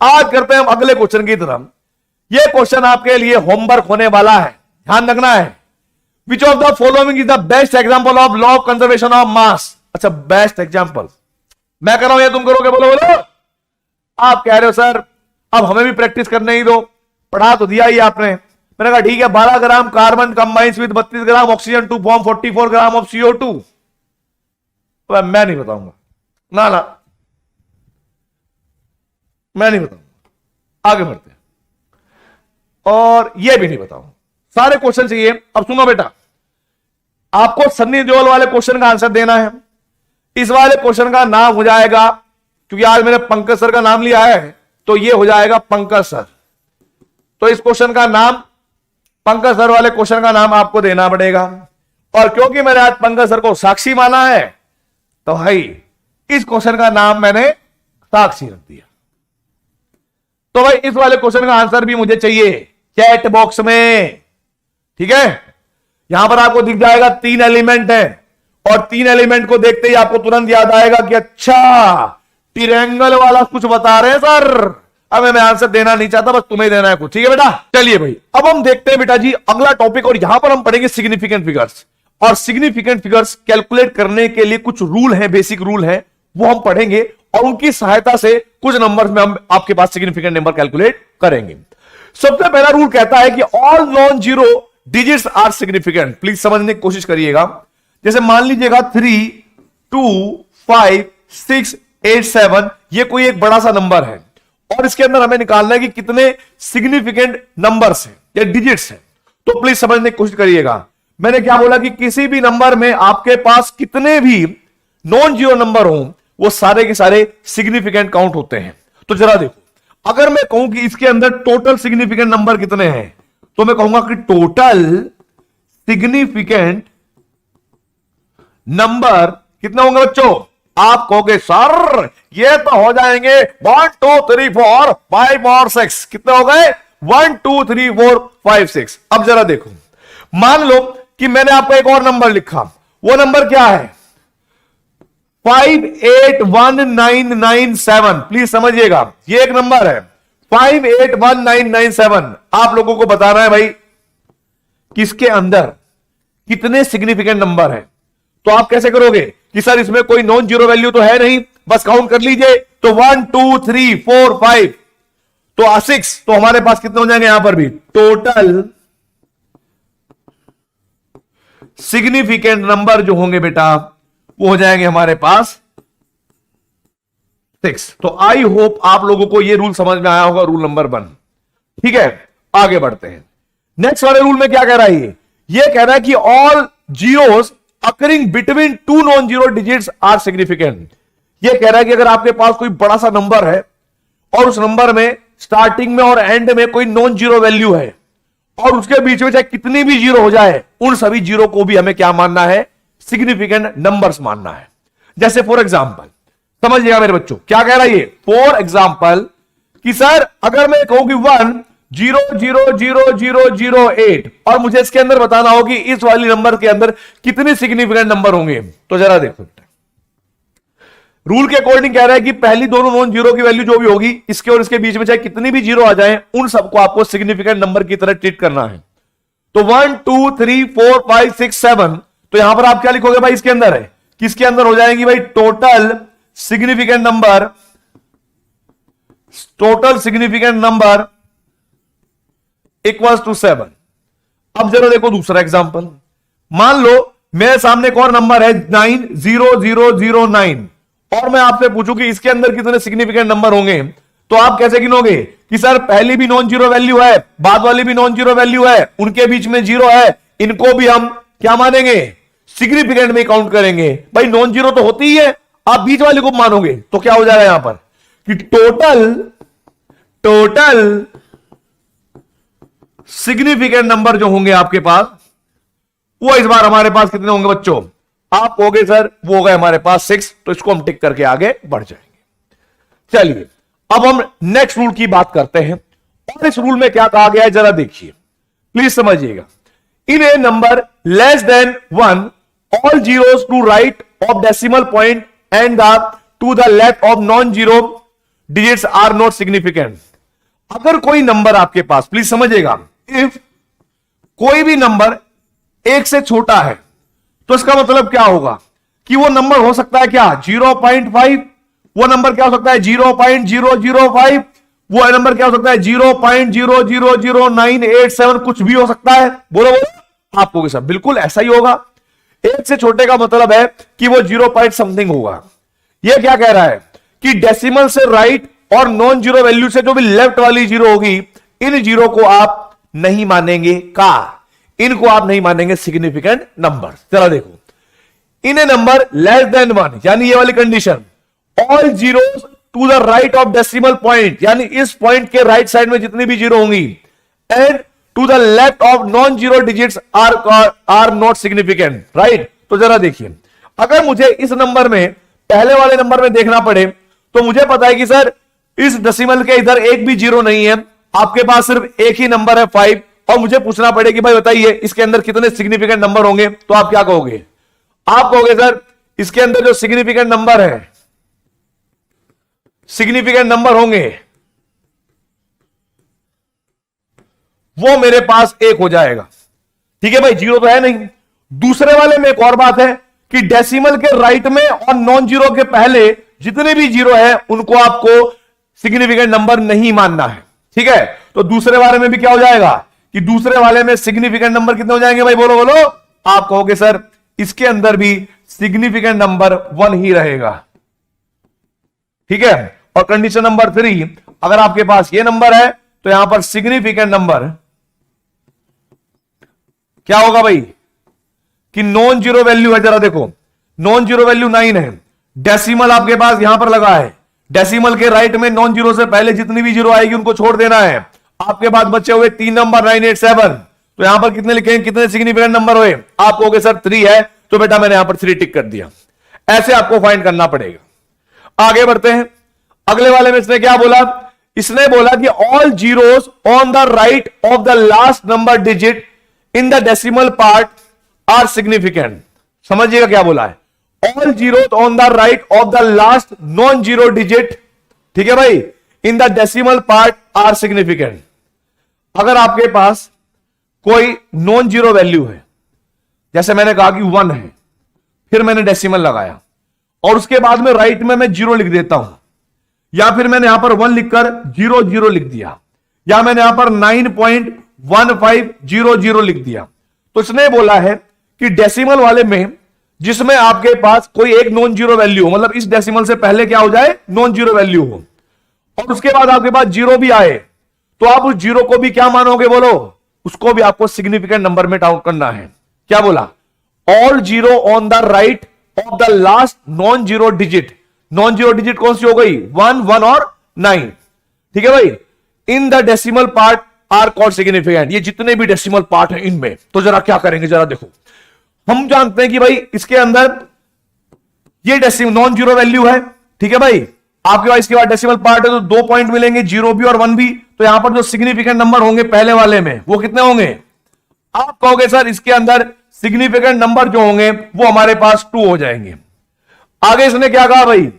Speaker 1: आज करते हैं हम अगले क्वेश्चन की तरफ। यह क्वेश्चन आपके लिए होमवर्क होने वाला है, ध्यान रखना है। Which of the following is the best example of law of conservation of मास। अच्छा, बेस्ट एग्जांपल मैं कर रहा हूं या तुम करोगे, बोलो बोलो। आप कह रहे हो सर अब हमें भी प्रैक्टिस करने ही दो, पढ़ा तो दिया ही आपने। मैंने कहा ठीक है, 12 gram carbon combines with 32 gram oxygen to form 44 gram of CO2। मैं नहीं बताऊंगा, ना ना मैं नहीं बताऊंगा। आगे बढ़ते हैं, और यह भी नहीं बताऊंगा। सारे क्वेश्चन चाहिए। अब सुनो बेटा, आपको सन्नी देओल वाले क्वेश्चन का आंसर देना है। इस वाले क्वेश्चन का नाम हो जाएगा, क्योंकि आज मैंने पंकज सर का नाम लिया है तो यह हो जाएगा पंकज सर। तो इस क्वेश्चन का नाम, पंकज सर वाले क्वेश्चन का नाम आपको देना पड़ेगा। और क्योंकि मैंने आज पंकज सर को साक्षी माना है तो भाई इस क्वेश्चन का नाम मैंने साक्षी रख दिया। तो भाई इस वाले क्वेश्चन का आंसर भी मुझे चाहिए चैट बॉक्स में। ठीक है, यहां पर आपको दिख जाएगा 3 एलिमेंट है, और 3 एलिमेंट को देखते ही आपको तुरंत याद आएगा कि अच्छा ट्रायंगल वाला कुछ बता रहे हैं सर। अब मैं आंसर देना नहीं चाहता, बस तुम्हें देना है कुछ। ठीक है बेटा, चलिए भाई अब हम देखते हैं बेटा जी अगला टॉपिक, और यहां पर हम पढ़ेंगे सिग्निफिकेंट फिगर्स। और सिग्निफिकेंट फिगर्स कैलकुलेट करने के लिए कुछ रूल हैं, बेसिक रूल हैं, वो हम पढ़ेंगे और उनकी सहायता से कुछ नंबर्स में हम आपके पास सिग्निफिकेंट नंबर कैलकुलेट करेंगे। सबसे पहला रूल कहता है कि all non zero digits are significant. Please समझने की कोशिश करिएगा। जैसे मान लीजिएगा 3, 2, 5, 6, 87, ये कोई एक बड़ा सा नंबर है और इसके अंदर हमें निकालना है कि कितने सिग्निफिकेंट नंबर्स हैं या डिजिट्स हैं। तो प्लीज समझने की कोशिश करिएगा। मैंने क्या बोला कि किसी भी नंबर में आपके पास कितने भी नॉन जीरो नंबर हो, वो सारे के सारे सिग्निफिकेंट काउंट होते हैं। तो जरा देखो, अगर मैं कहूं कि इसके अंदर टोटल सिग्निफिकेंट नंबर कितने हैं, तो मैं कहूंगा कि टोटल सिग्निफिकेंट नंबर कितने होंगे बच्चों? आप कहोगे सर ये तो हो जाएंगे 1 2 3 4 5 और 6। कितने हो गए? 1 2 3 4 5 6। अब जरा देखो, मान लो कि मैंने आपको एक और नंबर लिखा, वो नंबर क्या है? 581997। प्लीज समझिएगा, ये एक नंबर है 581997। आप लोगों को बताना है भाई किसके अंदर कितने सिग्निफिकेंट नंबर है। तो आप कैसे करोगे कि सर इसमें कोई नॉन जीरो वैल्यू तो है नहीं, बस काउंट कर लीजिए। तो 1 2 3 4 5 तो 6। तो हमारे पास कितने हो जाएंगे? यहां पर भी टोटल सिग्निफिकेंट नंबर जो होंगे बेटा वो हो जाएंगे हमारे पास 6। तो आई होप आप लोगों को ये रूल समझ में आया होगा, रूल नंबर 1। ठीक है, आगे बढ़ते हैं। नेक्स्ट वाले रूल में क्या कह रहा है? ये कह रहा है कि all zeros occurring between two non zero digits are significant. ये कह रहा है कि अगर आपके पास कोई बड़ा सा नंबर है और उस नंबर में स्टार्टिंग में और एंड में कोई नॉन जीरो वैल्यू है और उसके बीच में चाहे कितनी भी जीरो हो जाए, उन सभी जीरो को भी हमें क्या मानना है? सिग्निफिकेंट नंबर्स मानना है। जैसे फॉर एग्जांपल, समझिएगा मेरे बच्चों क्या कह रहा है ये। फॉर एग्जांपल कि सर अगर मैं कहूं कि 1000008 और मुझे इसके अंदर बताना हो कि इस वाली नंबर के अंदर कितने सिग्निफिकेंट नंबर होंगे, तो जरा देखो, रूल के अकॉर्डिंग कह रहा है कि पहली दोनों नॉन जीरो की वैल्यू जो भी होगी, इसके और इसके बीच में चाहे कितनी भी जीरो आ जाए, उन सबको आपको सिग्निफिकेंट नंबर की तरह ट्रीट करना है। तो 1 2 3 4 5 6 7, तो यहां पर आप क्या लिखोगे भाई? इसके अंदर है, किसके अंदर हो जाएंगी भाई? Total significant number, total significant number equals to 7। अब जरा देखो दूसरा एग्जांपल। मान लो मेरे सामने एक और नंबर है 90009 और मैं आपसे पूछूं कि इसके अंदर कितने सिग्निफिकेंट नंबर होंगे, तो आप कैसे गिनोगे कि सर पहली भी नॉन जीरो वैल्यू है, बाद वाली भी नॉन जीरो वैल्यू है, उनके बीच में जीरो है, इनको भी हम क्या मानेंगे? सिग्निफिकेंट में काउंट करेंगे। भाई नॉन जीरो तो होती ही है, आप बीच वाले को मानोगे तो क्या हो जाएगा यहां पर कि टोटल सिग्निफिकेंट नंबर जो होंगे आपके पास, वो इस बार हमारे पास कितने होंगे बच्चों? आप कहोगे सर वो हो गए हमारे पास 6। तो इसको हम टिक करके आगे बढ़ जाएंगे। चलिए अब हम नेक्स्ट रूल की बात करते हैं और इस रूल में क्या कहा गया है जरा देखिए, प्लीज समझिएगा। In a number less than 1 all zeros to right of decimal point and to the left of non zero digits are not significant. अगर कोई नंबर आपके पास, प्लीज समझिएगा, इफ कोई भी नंबर 1 से छोटा है तो इसका मतलब क्या होगा कि वो नंबर हो सकता है क्या? 0.5। वो नंबर क्या हो सकता है? 0.005। वो नंबर क्या हो सकता है? 0.000987। कुछ भी हो सकता है। बोलो बोलो आप कहोगे सब बिल्कुल ऐसा ही होगा। 1 से छोटे का मतलब है कि वो 0 पॉइंट समथिंग होगा। ये क्या कह रहा है कि डेसिमल से राइट और नॉन जीरो वैल्यू से जो भी लेफ्ट वाली जीरो होगी, इन जीरो को आप नहीं मानेंगे इनको आप नहीं मानेंगे सिग्निफिकेंट नंबर। चला देखो, in a number less than 1 यानी ये वाली condition, all zeros to the right of decimal point यानी इस पॉइंट के राइट साइड में जितनी भी जीरो होंगी, and to the left of non zero digits are not significant. Right, तो जरा देखिए, अगर मुझे इस नंबर में पहले वाले नंबर में देखना पड़े तो मुझे पता है कि सर इस डेसिमल के इधर एक भी जीरो नहीं है, आपके पास सिर्फ एक ही नंबर है 5, और मुझे पूछना पड़े कि भाई बताइए इसके अंदर कितने सिग्निफिकेंट नंबर होंगे, तो आप क्या कहोगे? आप कहोगे सर इसके अंदर जो सिग्निफिकेंट नंबर है, सिग्निफिकेंट नंबर होंगे वो मेरे पास 1 हो जाएगा। ठीक है भाई, जीरो तो है नहीं। दूसरे वाले में एक और बात है कि डेसिमल के राइट में और नॉन जीरो के पहले जितने भी जीरो है उनको आपको सिग्निफिकेंट नंबर नहीं मानना है। ठीक है, तो दूसरे वाले में भी क्या हो जाएगा कि दूसरे वाले में सिग्निफिकेंट नंबर कितने हो जाएंगे भाई? बोलो बोलो। आप कहोगे सर इसके अंदर भी सिग्निफिकेंट नंबर 1 ही रहेगा। ठीक है। और कंडीशन नंबर 3, अगर आपके पास ये नंबर है तो यहां पर सिग्निफिकेंट नंबर क्या होगा भाई कि नॉन जीरो वैल्यू है। जरा देखो, नॉन जीरो वैल्यू 9 है, डेसिमल आपके पास यहां पर लगा है, डेसिमल के राइट में नॉन जीरो से पहले जितनी भी जीरो आएगी उनको छोड़ देना है। आपके पास बचे हुए 3 नंबर 9, 8, 7, तो यहां पर कितने लिखेंगे, कितने सिग्निफिकेंट नंबर हुए। आप कहोगे सर 3 है, तो बेटा मैंने यहां पर 3 टिक कर दिया। ऐसे आपको फाइंड करना पड़ेगा। आगे बढ़ते हैं, अगले वाले में इसने क्या बोला, इसने बोला कि all zeros on the right of the last number digit in the decimal part are significant. समझिएगा क्या बोला है, all zeros on the right of the last non zero digit, ठीक है भाई, in the decimal part are significant. अगर आपके पास कोई नॉन जीरो वैल्यू है, जैसे मैंने कहा कि 1 है, फिर मैंने डेसिमल लगाया और उसके बाद में राइट में मैं 0 लिख देता हूं, या फिर मैंने यहां पर 1 लिखकर 0 0 लिख दिया, या मैंने यहां पर 9.1500 लिख दिया, तो इसने बोला है कि डेसिमल वाले में जिसमें आपके पास कोई एक नॉन जीरो वैल्यू हो, मतलब इस डेसिमल से पहले क्या हो जाए, नॉन जीरो वैल्यू हो, और उसके बाद आपके पास 0 भी आए, तो आप उस 0 को भी क्या मानोगे, बोलो, उसको भी आपको सिग्निफिकेंट नंबर में काउंट करना है। क्या बोला, all zero on the right of the last non zero digit. Non zero digit कौन सी हो गई, 1, 1 और 9, ठीक है भाई, in the decimal part are called significant. ये जितने भी डेसिमल पार्ट हैं इनमें, तो जरा क्या करेंगे, जरा देखो, हम जानते हैं कि भाई इसके अंदर ये डेसिमल नॉन जीरो वैल्यू है, ठीक है भाई, आपके पास इसके बाद डेसिमल पार्ट है तो 2 पॉइंट मिलेंगे, 0 भी और 1 भी, तो यहां पर जो सिग्निफिकेंट नंबर होंगे पहले वाले में वो कितने होंगे, आप कहोगे सर इसके अंदर सिग्निफिकेंट नंबर जो होंगे वो हमारे पास 2 हो जाएंगे। आगे इसने क्या कहा भाई,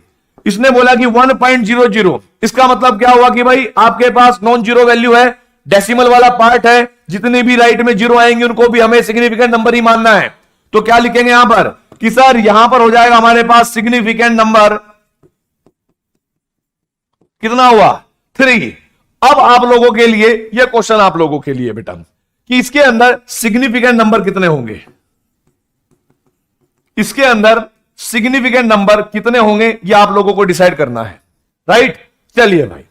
Speaker 1: इसने बोला कि 1.00, इसका मतलब क्या हुआ कि भाई आपके पास नॉन जीरो वैल्यू है, डेसिमल वाला पार्ट है, जितने भी राइट में 0 आएंगे उनको भी हमें सिग्निफिकेंट नंबर ही मानना है। तो क्या लिखेंगे यहां पर कि सर यहां पर हो जाएगा हमारे पास सिग्निफिकेंट नंबर कितना हुआ, 3। अब आप लोगों के लिए यह क्वेश्चन आप लोगों के लिए बेटा कि इसके अंदर सिग्निफिकेंट नंबर कितने होंगे, इसके अंदर सिग्निफिकेंट नंबर कितने होंगे ये आप लोगों को डिसाइड करना है, राइट। चलिए भाई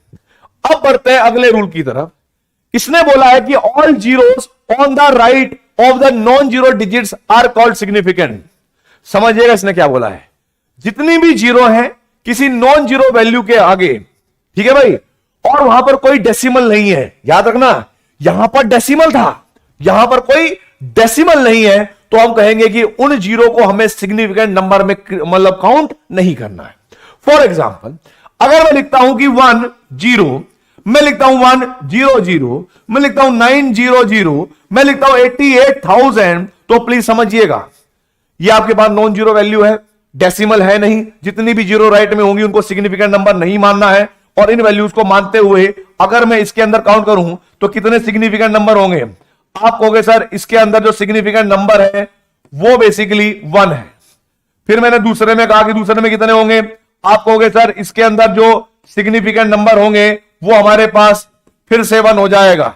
Speaker 1: अब बढ़ते हैं अगले रूल की तरफ। इसने बोला है कि all zeros on the right of the non zero digits are called significant. समझिएगा इसने क्या बोला है, जितनी भी जीरो है किसी नॉन जीरो वैल्यू के आगे, ठीक है भाई, और वहां पर कोई डेसिमल नहीं है, याद रखना यहां पर डेसिमल था, यहां पर कोई डेसिमल नहीं है, तो हम कहेंगे कि उन जीरो को हमें सिग्निफिकेंट नंबर में मतलब काउंट नहीं करना है। फॉर एग्जाम्पल अगर मैं लिखता हूं कि 1 0, मैं लिखता हूं 1 0 0, मैं लिखता हूं 9 0 0, मैं लिखता हूं 88,000, तो प्लीज समझिएगा ये आपके पास नॉन जीरो वैल्यू है, डेसिमल है नहीं, जितनी भी जीरो राइट में होंगी उनको सिग्निफिकेंट नंबर नहीं मानना है, और इन वैल्यूज को मानते हुए अगर मैं इसके अंदर काउंट करूं तो कितने सिग्निफिकेंट नंबर होंगे, आप कहोगे सर इसके अंदर जो सिग्निफिकेंट नंबर है वो बेसिकली 1 है। फिर मैंने दूसरे में कहा कि दूसरे में कितने होंगे, आप कहोगे सर इसके अंदर जो सिग्निफिकेंट नंबर होंगे वो हमारे पास फिर से 1 हो जाएगा,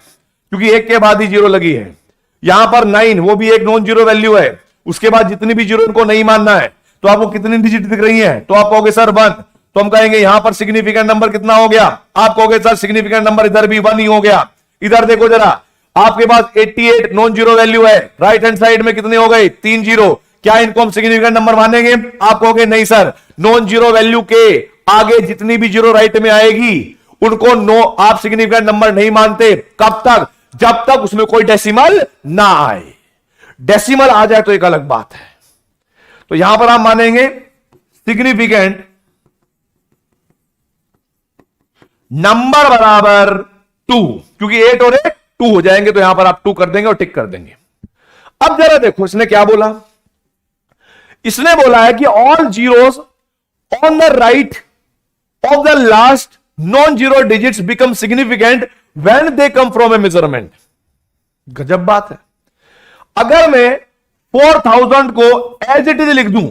Speaker 1: क्योंकि एक के बाद ही 0 लगी है। यहां पर 9 वो भी एक नॉन जीरो वैल्यू है, उसके बाद जितनी भी जीरो इनको नहीं मानना है, तो आपको कितनी डिजिट दिख रही है, तो आप कहोगे सर 1, तो हम कहेंगे यहां पर सिग्निफिकेंट नंबर कितना हो गया, आप कहोगे सर सिग्निफिकेंट नंबर इधर भी 1 ही हो गया। इधर देखो जरा, आपके पास 88 नॉन जीरो वैल्यू है, राइट हैंड साइड में कितने हो गए, 3 जीरो, क्या इनको हम सिग्निफिकेंट नंबर मानेंगे, आप कहोगे नहीं सर, नॉन जीरो वैल्यू के आगे जितनी भी जीरो राइट में आएगी उनको नो आप सिग्निफिकेंट नंबर नहीं मानते। कब तक, जब तक उसमें कोई डेसिमल ना आए, डेसिमल आ जाए तो एक अलग बात है। तो यहां पर आप मानेंगे सिग्निफिकेंट नंबर बराबर 2, क्योंकि 8 और 8 2 हो जाएंगे, तो यहां पर आप 2 कर देंगे और टिक कर देंगे। अब जरा देखो इसने क्या बोला, इसने बोला है कि all zeros on the right of the last non zero digits become significant when they come from A measurement. गजब बात है। अगर मैं 4000 को एज इट इज लिख दूं,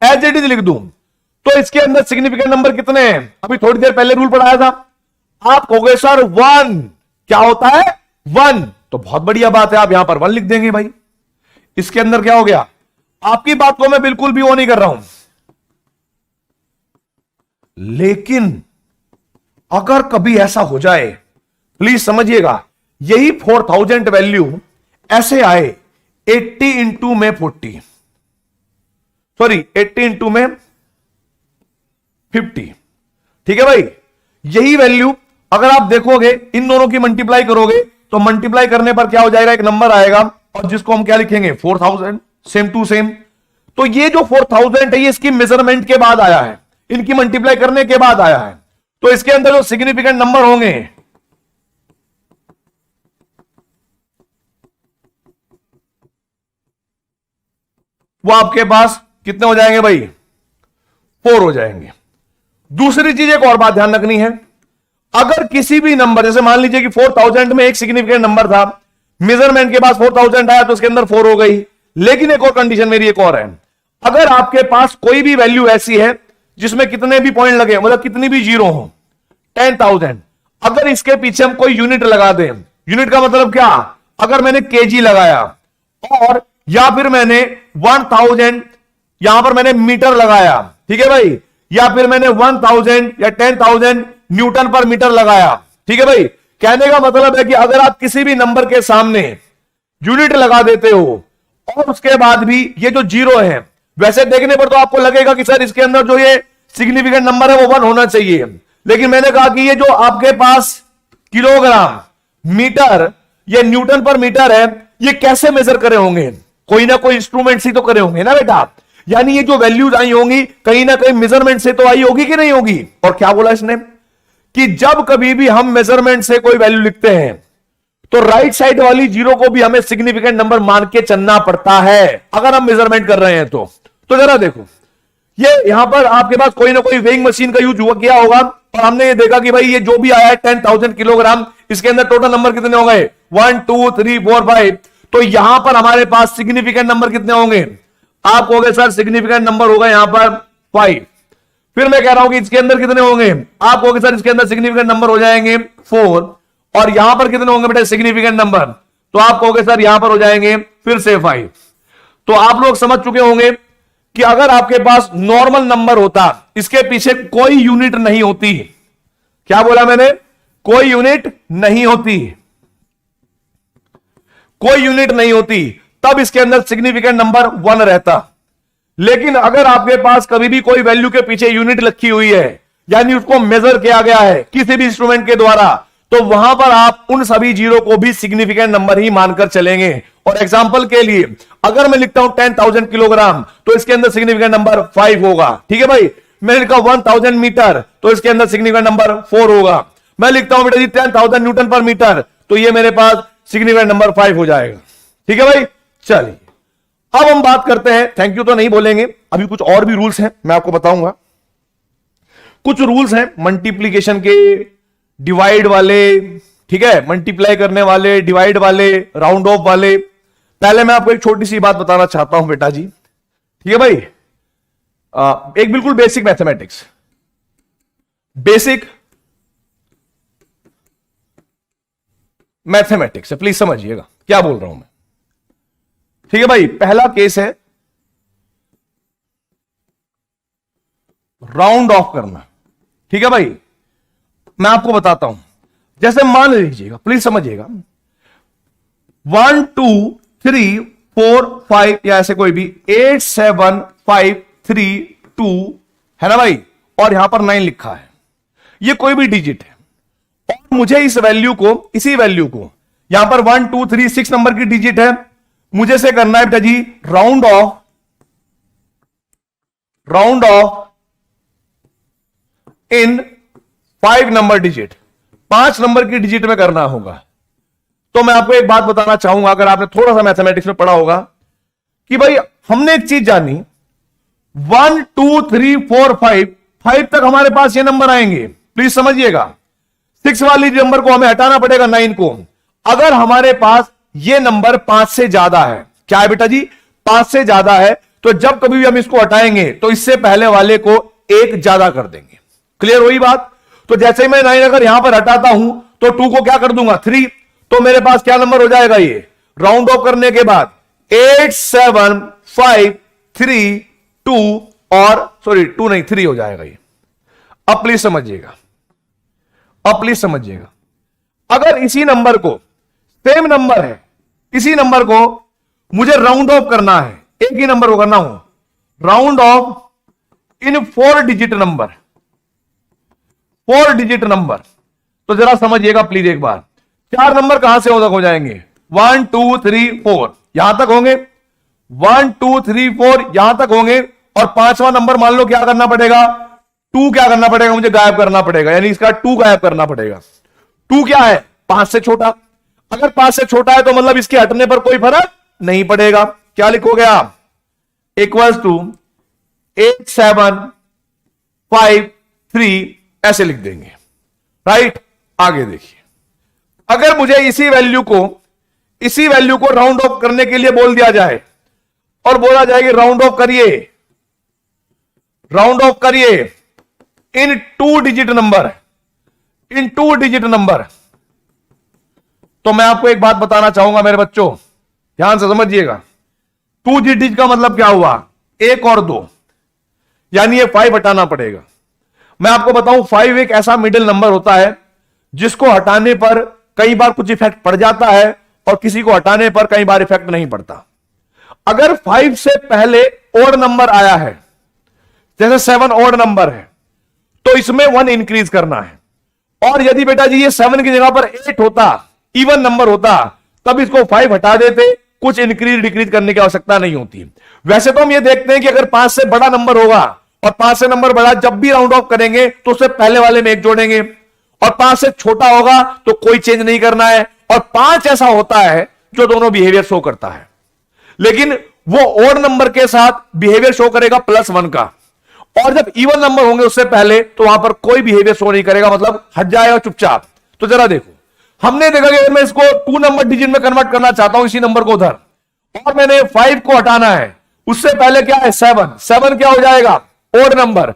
Speaker 1: एज इट इज लिख दूं, तो इसके अंदर सिग्निफिकेंट नंबर कितने हैं, अभी थोड़ी देर पहले रूल पढ़ाया था, आप कहोगे सर 1, क्या होता है 1, तो बहुत बढ़िया बात है, आप यहां पर 1 लिख देंगे भाई। इसके अंदर क्या हो गया, आपकी बात को मैं बिल्कुल भी वो नहीं कर रहा हूं, लेकिन अगर कभी ऐसा हो जाए, प्लीज समझिएगा, यही 4000 वैल्यू ऐसे आए 80 इंटू में 40, सॉरी 80 इंटू में 50, ठीक है भाई। यही वैल्यू अगर आप देखोगे, इन दोनों की मल्टीप्लाई करोगे तो मल्टीप्लाई करने पर क्या हो जाएगा, एक नंबर आएगा और जिसको हम क्या लिखेंगे 4000, सेम टू सेम। तो ये जो 4000 है ये इसकी मेजरमेंट के बाद आया है, इनकी मल्टीप्लाई करने के बाद आया है। तो इसके अंदर जो सिग्निफिकेंट नंबर होंगे वो आपके पास कितने हो जाएंगे भाई, 4 हो जाएंगे। दूसरी चीज एक और बात ध्यान रखनी है, अगर किसी भी नंबर, जैसे मान लीजिए कि 4000 में एक सिग्निफिकेंट नंबर था, मेजरमेंट के बाद 4000 आया तो उसके अंदर 4 हो गई। लेकिन एक और कंडीशन मेरी एक और है, अगर आपके पास कोई भी वैल्यू ऐसी है जिसमें कितने भी पॉइंट लगे, मतलब कितनी भी जीरो हो, 10,000, अगर इसके पीछे हम कोई यूनिट लगा दें, यूनिट का मतलब क्या, अगर मैंने केजी लगाया और या फिर मैंने 1000 यहां पर मैंने मीटर लगाया, ठीक है भाई, या फिर मैंने 1000 या 10,000 न्यूटन पर मीटर लगाया, ठीक है भाई। कहने का मतलब है कि अगर आप किसी भी नंबर के सामने यूनिट लगा देते हो और उसके बाद भी ये जो जीरो है, वैसे देखने पर तो आपको लगेगा कि सर इसके अंदर जो ये सिग्निफिकेंट नंबर है वो 1 होना चाहिए, लेकिन मैंने कहा कि ये जो आपके पास किलोग्राम, मीटर, ये न्यूटन पर मीटर है, ये कैसे मेजर करे होंगे, कोई ना कोई इंस्ट्रूमेंट से तो करे होंगे ना बेटा। यानी ये जो वैल्यूज आई होंगी कहीं ना कहीं मेजरमेंट से तो आई होगी कि नहीं होगी। और क्या बोला इसने कि जब कभी भी हम मेजरमेंट से कोई वैल्यू लिखते हैं तो राइट साइड वाली जीरो को भी हमें सिग्निफिकेंट नंबर मान के चलना पड़ता है, अगर हम मेजरमेंट कर रहे हैं तो जरा देखो, ये यहां पर आपके पास कोई ना कोई वेइंग मशीन का यूज हुआ किया होगा और हमने ये देखा कि भाई ये जो भी आया है 10,000 किलोग्राम, इसके अंदर टोटल नंबर कितने हो गए, 1 2 3 4 5। तो यहां पर हमारे पास सिग्निफिकेंट नंबर कितने होंगे, आप कहोगे सर सिग्निफिकेंट नंबर होगा यहां पर 5। फिर मैं कह रहा हूं कि इसके अंदर कितने होंगे, आप कहोगे सर इसके अंदर सिग्निफिकेंट नंबर हो जाएंगे 4, और यहां पर कितने होंगे बेटा सिग्निफिकेंट नंबर, तो आप कहोगे सर यहां पर हो जाएंगे फिर से 5। तो आप लोग समझ चुके होंगे कि अगर आपके पास नॉर्मल नंबर होता, इसके पीछे कोई यूनिट नहीं होती, क्या बोला मैंने, कोई यूनिट नहीं होती, कोई यूनिट नहीं होती, तब इसके अंदर सिग्निफिकेंट नंबर 1 रहता। लेकिन अगर आपके पास कभी भी कोई वैल्यू के पीछे यूनिट लिखी हुई है, यानी उसको मेजर किया गया है किसी भी इंस्ट्रूमेंट के द्वारा, तो वहां पर आप उन सभी जीरो को भी सिग्निफिकेंट नंबर ही मानकर चलेंगे। और एग्जांपल के लिए अगर मैं लिखता हूं 10,000 किलोग्राम तो इसके अंदर सिग्निफिकेंट नंबर 5 होगा, ठीक है भाई। मैं लिखा 1000 मीटर तो इसके अंदर सिग्निफिकेंट नंबर 4 होगा। मैं लिखता हूं बेटा जी 10,000 न्यूटन पर मीटर तो ये मेरे पास सिग्निफिकेंट नंबर 5 हो जाएगा, ठीक है भाई। चलिए अब हम बात करते हैं, थैंक यू तो नहीं बोलेंगे, अभी कुछ और भी रूल्स हैं मैं आपको बताऊंगा। कुछ रूल्स हैं मल्टीप्लीकेशन के, डिवाइड वाले, ठीक है, मल्टीप्लाई करने वाले, डिवाइड वाले, राउंड ऑफ वाले। पहले मैं आपको एक छोटी सी बात बताना चाहता हूं बेटा जी, ठीक है भाई। एक बिल्कुल बेसिक मैथमेटिक्स, बेसिक मैथमेटिक्स है, प्लीज समझिएगा क्या बोल रहा हूं मैं, ठीक है भाई। पहला केस है राउंड ऑफ करना, ठीक है भाई। मैं आपको बताता हूं, जैसे मान लीजिएगा, प्लीज समझिएगा, 1 2 3 4 5 या ऐसे कोई भी 8 7 5 3 2 है ना भाई, और यहां पर 9 लिखा है, ये कोई भी डिजिट है और मुझे इस वैल्यू को, इसी वैल्यू को यहां पर 1 2 3 6 नंबर की डिजिट है, मुझे से करना है बेटा जी round off, round off in 5 number digit, 5 number की डिजिट में करना होगा। तो मैं आपको एक बात बताना चाहूंगा, अगर आपने थोड़ा सा मैथमेटिक्स में पढ़ा होगा कि भाई हमने एक चीज जानी, 1 2 3 4 5 तक हमारे पास ये नंबर आएंगे, प्लीज समझिएगा। 6 वाली नंबर को हमें हटाना पड़ेगा, 9 को। अगर हमारे पास ये नंबर 5 से ज्यादा है, क्या है बेटा जी 5 से ज्यादा है, तो जब कभी भी हम इसको हटाएंगे तो इससे पहले वाले को 1 ज्यादा कर देंगे। क्लियर हुई बात। तो जैसे ही मैं 9 अगर यहां पर हटाता हूं तो 2 को क्या कर दूंगा 3, तो मेरे पास क्या नंबर हो जाएगा, ये राउंड ऑफ करने के बाद 8 7 5 3 2 और सॉरी 2 नहीं 3 हो जाएगा ये। अब प्लीज समझिएगा, अब प्लीज समझिएगा, अगर इसी नंबर को, सेम नंबर है, इसी नंबर को मुझे राउंड ऑफ करना है, एक ही नंबर को करना हो राउंड ऑफ इन 4 डिजिट नंबर, 4 डिजिट नंबर, तो जरा समझिएगा प्लीज एक बार, 4 नंबर कहां से हो जाएंगे, 1 2 3 4 यहां तक होंगे, 1 2 3 4 यहां तक होंगे, और 5वां नंबर मान लो क्या करना पड़ेगा, 2 क्या करना पड़ेगा, मुझे गायब करना पड़ेगा, यानी इसका 2 गायब करना पड़ेगा। 2 क्या है, 5 से छोटा, अगर 5 से छोटा है तो मतलब इसके हटने पर कोई फर्क नहीं पड़ेगा। क्या लिखोगे आप, इक्वल्स टू 8 7 5 3 ऐसे लिख देंगे, राइट। आगे देखिए, अगर मुझे इसी वैल्यू को राउंड ऑफ करने के लिए बोल दिया जाए और बोला जाए कि राउंड ऑफ करिए इन 2 डिजिट नंबर, तो मैं आपको एक बात बताना चाहूंगा मेरे बच्चों, ध्यान से समझिएगा। 2 डिजिट का मतलब क्या हुआ, 1 और 2, यानी ये 5 हटाना पड़ेगा। मैं आपको बताऊं 5 एक ऐसा मिडिल नंबर होता है जिसको हटाने पर कई बार कुछ इफेक्ट पड़ जाता है और किसी को हटाने पर कई बार इफेक्ट नहीं पड़ता। अगर 5 से पहले ओड नंबर आया है, जैसे 7 ओड नंबर है, तो इसमें 1 इंक्रीज करना है, और यदि बेटा जी ये 7 की जगह पर 8 होता, इवन नंबर होता, तब इसको 5 हटा देते, कुछ इंक्रीज डिक्रीज करने की आवश्यकता नहीं होती। वैसे तो हम ये देखते हैं कि अगर 5 से बड़ा नंबर होगा और 5 से नंबर बड़ा, जब भी राउंड ऑफ करेंगे तो उससे पहले वाले में 1 जोड़ेंगे, और 5 से छोटा होगा तो कोई चेंज नहीं करना है, और 5 ऐसा होता है जो दोनों बिहेवियर शो करता है, लेकिन वो ओड नंबर के साथ बिहेवियर शो करेगा +1 का, और जब इवन नंबर होंगे उससे पहले तो वहां पर कोई बिहेवियर शो नहीं करेगा, मतलब हट जाएगा चुपचाप। तो जरा देखो, हमने देखा कि अगर मैं इसको 2 नंबर डिजिट में कन्वर्ट करना चाहता हूं, इसी नंबर को उधर, और मैंने 5 को हटाना है, उससे पहले क्या है 7 क्या हो जाएगा, ओड नंबर।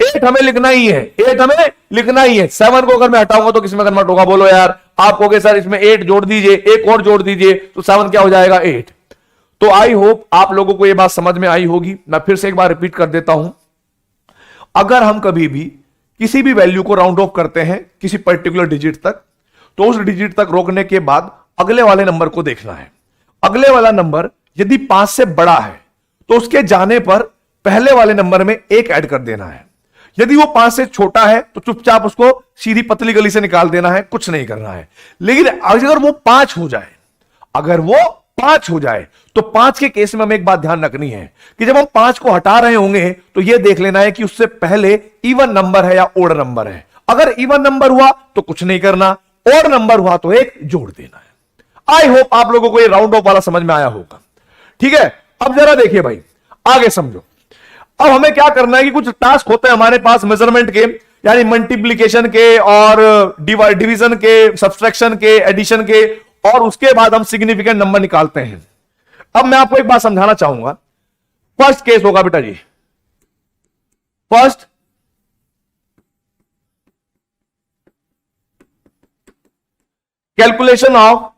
Speaker 1: 8 हमें लिखना ही है, 7 को अगर मैं हटाऊंगा तो किसमें कन्वर्ट होगा, बोलो यार। आप कहोगे सर इसमें 8 जोड़ दीजिए, एक और जोड़ दीजिए, तो 7 क्या हो जाएगा, 8। तो आई होप आप लोगों को यह बात समझ में आई होगी। मैं फिर से एक बार रिपीट कर देता हूं, अगर हम कभी भी किसी भी वैल्यू को राउंड ऑफ करते हैं किसी पर्टिकुलर डिजिट तक, तो उस डिजिट तक रोकने के बाद अगले वाले नंबर को देखना है। अगले वाला नंबर यदि 5 से बड़ा है तो उसके जाने पर पहले वाले नंबर में 1 ऐड कर देना है। यदि वो 5 से छोटा है तो चुपचाप उसको सीधी पतली गली से निकाल देना है, कुछ नहीं करना है। लेकिन अगर वो 5 हो जाए, तो 5 के केस में हमें एक बात ध्यान रखनी है कि जब हम 5 को हटा रहे होंगे तो यह देख लेना है कि उससे पहले इवन नंबर है या ओड नंबर है। अगर इवन नंबर हुआ तो कुछ नहीं करना, ओड नंबर हुआ तो 1 जोड़ देना है। आई होप आप लोगों को ये राउंड ऑफ वाला समझ में आया होगा। ठीक है, अब जरा देखिए भाई, आगे समझो। अब हमें क्या करना है कि कुछ टास्क होते हैं हमारे पास मेजरमेंट के, यानी मल्टीप्लीकेशन के और डिवीजन के, सब्सट्रैक्शन के, एडिशन के, और उसके बाद हम सिग्निफिकेंट नंबर निकालते हैं। अब मैं आपको एक बात समझाना चाहूंगा। फर्स्ट केस होगा बेटा जी, first calculation of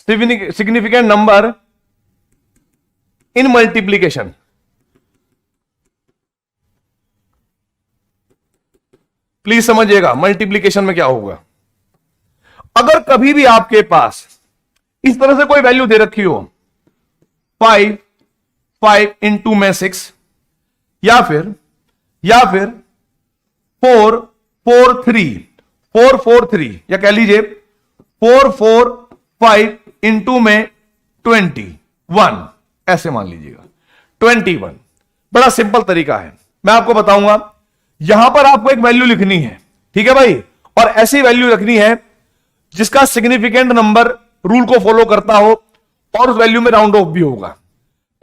Speaker 1: significant number in multiplication. Please समझिएगा मल्टीप्लीकेशन में क्या होगा। अगर कभी भी आपके पास इस तरह से कोई वैल्यू दे रखी हो, 5 × में 6, या फिर 4 4 3, या कह लीजिए 4 4 5 × में 21, ऐसे मान लीजिएगा 21। बड़ा सिंपल तरीका है, मैं आपको बताऊंगा। यहां पर आपको एक वैल्यू लिखनी है, ठीक है भाई, और ऐसी वैल्यू रखनी है जिसका सिग्निफिकेंट नंबर रूल को फॉलो करता हो और उस वैल्यू में राउंड ऑफ भी होगा।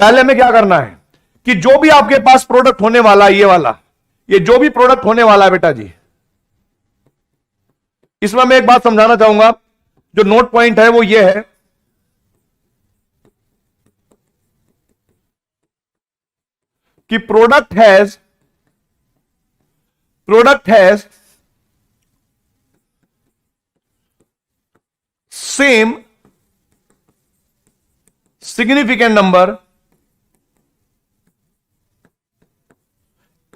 Speaker 1: पहले हमें क्या करना है कि जो भी आपके पास प्रोडक्ट होने वाला है, ये जो भी प्रोडक्ट होने वाला है बेटा जी, इसमें मैं एक बात समझाना चाहूंगा। जो नोट पॉइंट है वो ये है कि product has same significant number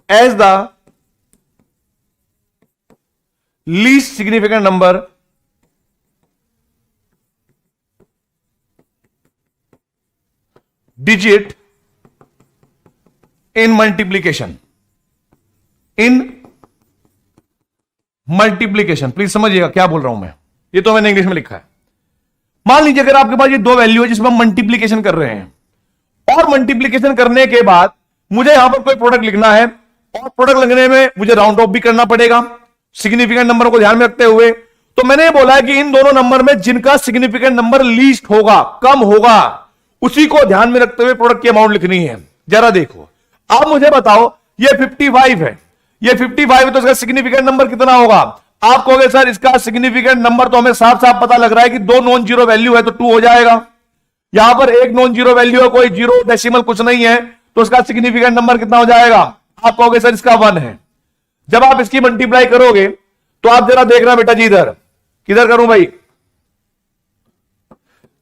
Speaker 1: as the least significant number digit in multiplication. In multiplication, please समझिएगा क्या बोल रहा हूं मैं, ये तो मैंने इंग्लिश में लिखा है। मान लीजिए अगर आपके पास ये दो वैल्यू है जिसमें हम मल्टीप्लीकेशन कर रहे हैं और मल्टीप्लीकेशन करने के बाद मुझे यहां पर कोई प्रोडक्ट लिखना है और प्रोडक्ट लिखने में मुझे राउंड ऑफ भी करना पड़ेगा सिग्निफिकेंट नंबर को ध्यान में रखते हुए। तो मैंने बोला है कि इन दोनों नंबर में जिनका सिग्निफिकेंट नंबर लीस्ट होगा, कम होगा, उसी को ध्यान में रखते हुए प्रोडक्ट की अमाउंट लिखनी है। जरा देखो, आप मुझे बताओ ये 55 है, ये 55 है तो इसका सिग्निफिकेंट नंबर कितना होगा? आप कहोगे सर इसका सिग्निफिकेंट नंबर तो हमें साफ साफ पता लग रहा है कि दो नॉन जीरो वैल्यू है तो 2 हो जाएगा। यहां पर एक नॉन जीरो वैल्यू है, कोई जीरो डेसिमल कुछ नहीं है, तो इसका सिग्निफिकेंट नंबर कितना हो जाएगा? आप कहोगे सर इसका 1 है। जब आप इसकी मल्टीप्लाई करोगे तो आप जरा देखना बेटा जी, इधर किधर करूं भाई,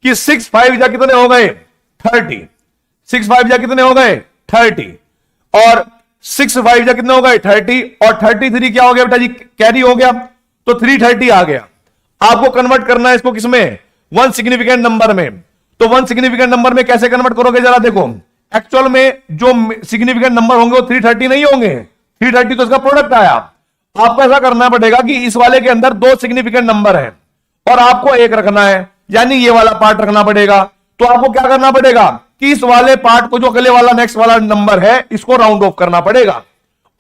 Speaker 1: कि 6 5 जा कितने हो गए? 30। 6 5 जा कितने हो गए? 30। और 6 5 जा कितने हो गए? 30। और 33 क्या हो गया बेटा जी? कैरी हो गया, तो 330 आ गया। आपको कन्वर्ट करना है इसको किसमें? 1 सिग्निफिकेंट नंबर में। तो 1 सिग्निफिकेंट नंबर में कैसे कन्वर्ट करोगे जरा देखो। एक्चुअल में जो सिग्निफिकेंट नंबर होंगे वो 330 नहीं होंगे, 330 तो इसका प्रोडक्ट आया। आपको ऐसा करना पड़ेगा कि इस वाले के अंदर 2 सिग्निफिकेंट नंबर है और आपको 1 रखना है, यानी ये वाला पार्ट रखना पड़ेगा। तो आपको क्या करना पड़ेगा कि इस वाले पार्ट को, जो अगले वाला नेक्स्ट वाला नंबर है, इसको राउंड ऑफ करना पड़ेगा।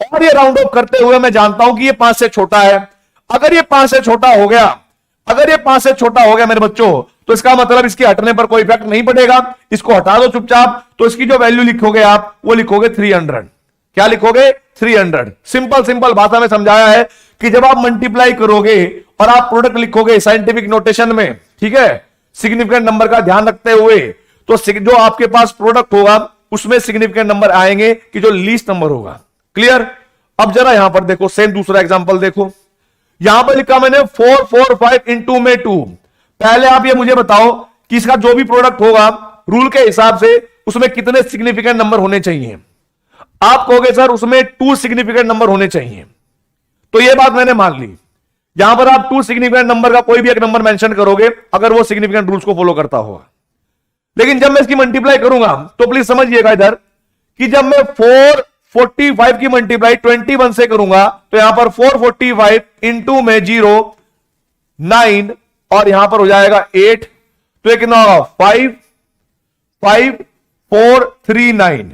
Speaker 1: और ये राउंड ऑफ करते हुए मैं जानता हूं कि ये 5 से छोटा है। अगर ये 5 से छोटा हो गया, अगर ये 5 से छोटा हो गया मेरे बच्चों, तो इसका मतलब इसके हटने पर कोई इफेक्ट नहीं पड़ेगा, इसको हटा दो चुपचाप। तो इसकी जो वैल्यू लिखोगे आप, वो लिखोगे 300। क्या लिखोगे? 300। सिंपल सिंपल भाषा में समझाया है कि जब आप मल्टीप्लाई करोगे और आप प्रोडक्ट लिखोगे साइंटिफिक नोटेशन में, ठीक है, सिग्निफिकेंट नंबर का ध्यान रखते हुए, तो जो आपके पास प्रोडक्ट होगा उसमें सिग्निफिकेंट नंबर आएंगे कि जो लीस्ट नंबर होगा। क्लियर? अब जरा यहां पर देखो, सेम दूसरा एग्जांपल देखो। यहां पर लिखा मैंने 4 4 5 इंटू में 2। पहले आप ये मुझे बताओ कि इसका जो भी प्रोडक्ट होगा रूल के हिसाब से उसमें कितने सिग्निफिकेंट नंबर होने चाहिए? आप कहोगे सर उसमें 2 सिग्निफिकेंट नंबर होने चाहिए। तो ये बात मैंने मान ली। यहां पर आप 2 सिग्निफिकेंट नंबर का कोई भी एक नंबर मेंशन करोगे अगर वो सिग्निफिकेंट रूल्स को फॉलो करता होगा। लेकिन जब मैं इसकी मल्टीप्लाई करूंगा तो प्लीज समझिएगा इधर कि जब मैं 445 की मल्टीप्लाई 21 से करूंगा तो यहां पर 445 इंटू में 0 9 और यहां पर हो जाएगा 8। तो ये कितना होगा? 5 5 4 3 9।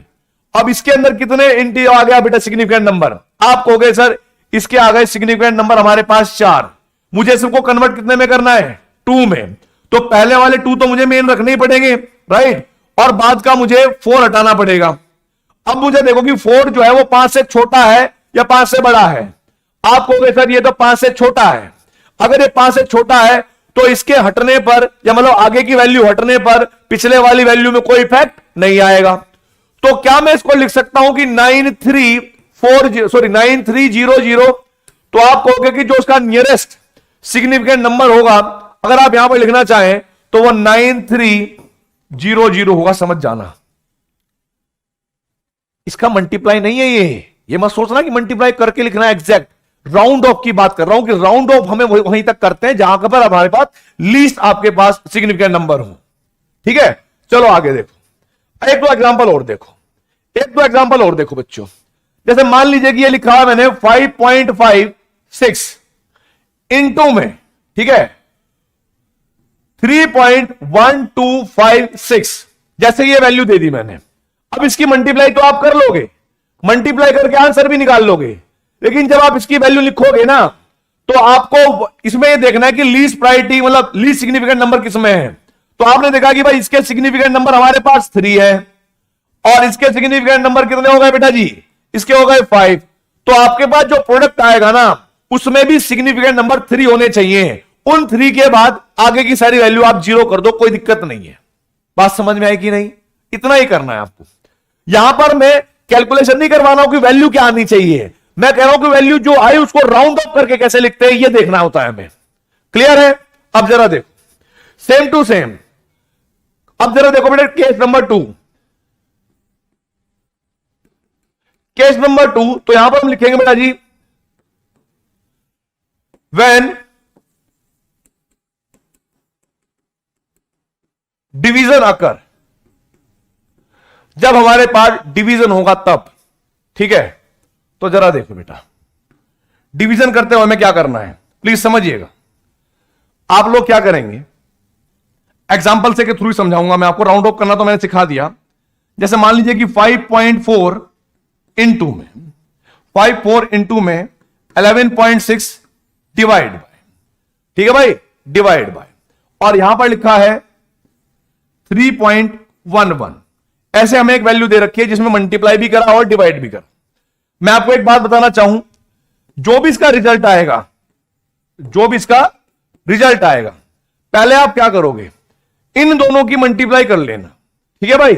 Speaker 1: अब इसके अंदर कितने इंटी आ गया बेटा सिग्निफिकेंट नंबर? आप कहोगे सर इसके आ गए सिग्निफिकेंट नंबर हमारे पास 4। मुझे सबको कन्वर्ट कितने में करना है? 2 में। तो पहले वाले 2 तो मुझे मेन रखने ही पड़ेंगे, राइट, और बाद का मुझे 4 हटाना पड़ेगा। अब मुझे देखो कि 4 जो है वो 5 से छोटा है या 5 से बड़ा है? आप कहोगे सर ये तो 5 से छोटा है। अगर ये 5 से छोटा है तो इसके हटने पर, या मतलब आगे की वैल्यू हटने पर पिछले वाली वैल्यू में कोई इफेक्ट नहीं आएगा। तो क्या मैं इसको लिख सकता हूं कि 9300? तो आप कहोगे कि जो उसका नियरेस्ट सिग्निफिकेंट नंबर होगा, अगर आप यहां पर लिखना चाहें तो वो 9300 होगा। समझ जाना, इसका मल्टीप्लाई नहीं है ये मत सोचना कि मल्टीप्लाई करके लिखना है एग्जैक्ट। राउंड ऑफ की बात कर रहा हूं कि राउंड ऑफ हमें वहीं तक करते हैं जहां पर हमारे पास लीस्ट आपके पास सिग्निफिकेंट नंबर हो। ठीक है, चलो आगे देखो, एक दो एग्जांपल और देखो बच्चों। जैसे मान लीजिए कि ये लिखा है मैंने 5.56 इंटू में, ठीक है, 3.1256। जैसे ये वैल्यू दे दी मैंने, अब इसकी मल्टीप्लाई तो आप कर लोगे, मल्टीप्लाई करके आंसर भी निकाल लोगे। लेकिन जब आप इसकी वैल्यू लिखोगे ना तो आपको इसमें ये देखना है कि लीस्ट प्रायोरिटी मतलब लीस्ट सिग्निफिकेंट नंबर किसमें है। तो आपने देखा कि भाई इसके सिग्निफिकेंट नंबर हमारे पास 3 है और इसके सिग्निफिकेंट नंबर कितने हो गए बेटा जी? इसके हो गए 5। तो आपके पास जो प्रोडक्ट आएगा ना उसमें भी सिग्निफिकेंट नंबर 3 होने चाहिए। उन 3 के बाद आगे की सारी वैल्यू आप 0 कर दो, कोई दिक्कत नहीं है। बात समझ में आई कि नहीं? इतना ही करना है आपको। यहां पर मैं कैलकुलेशन नहीं करवाना हूं कि वैल्यू क्या आनी चाहिए, मैं कह रहा हूं कि वैल्यू जो आई उसको राउंड ऑफ करके कैसे लिखते हैं ये देखना होता है हमें। क्लियर है? अब जरा देखो, सेम टू सेम अब जरा देखो बेटा केस नंबर 2, केस नंबर 2, तो यहां पर हम लिखेंगे बेटा जी व्हेन डिवीजन अकर, जब हमारे पास डिवीजन होगा तब। ठीक है, तो जरा देखो बेटा डिवीजन करते हुए हमें क्या करना है, प्लीज समझिएगा। आप लोग क्या करेंगे, एग्जाम्पल से के थ्रू समझाऊंगा मैं आपको, राउंड ऑफ करना तो मैंने सिखा दिया। जैसे मान लीजिए कि 5.4 इंटू में 5.4 इंटू में 11.6 डिवाइड बाय, ठीक है भाई, डिवाइड बाय, और यहां पर लिखा है 3.11। ऐसे हमें एक वैल्यू दे रखी है जिसमें मल्टीप्लाई भी करा और डिवाइड भी करा। मैं आपको एक बात बताना चाहूं, जो भी इसका रिजल्ट आएगा, जो भी इसका रिजल्ट आएगा, पहले आप क्या करोगे, इन दोनों की मल्टीप्लाई कर लेना। ठीक है भाई,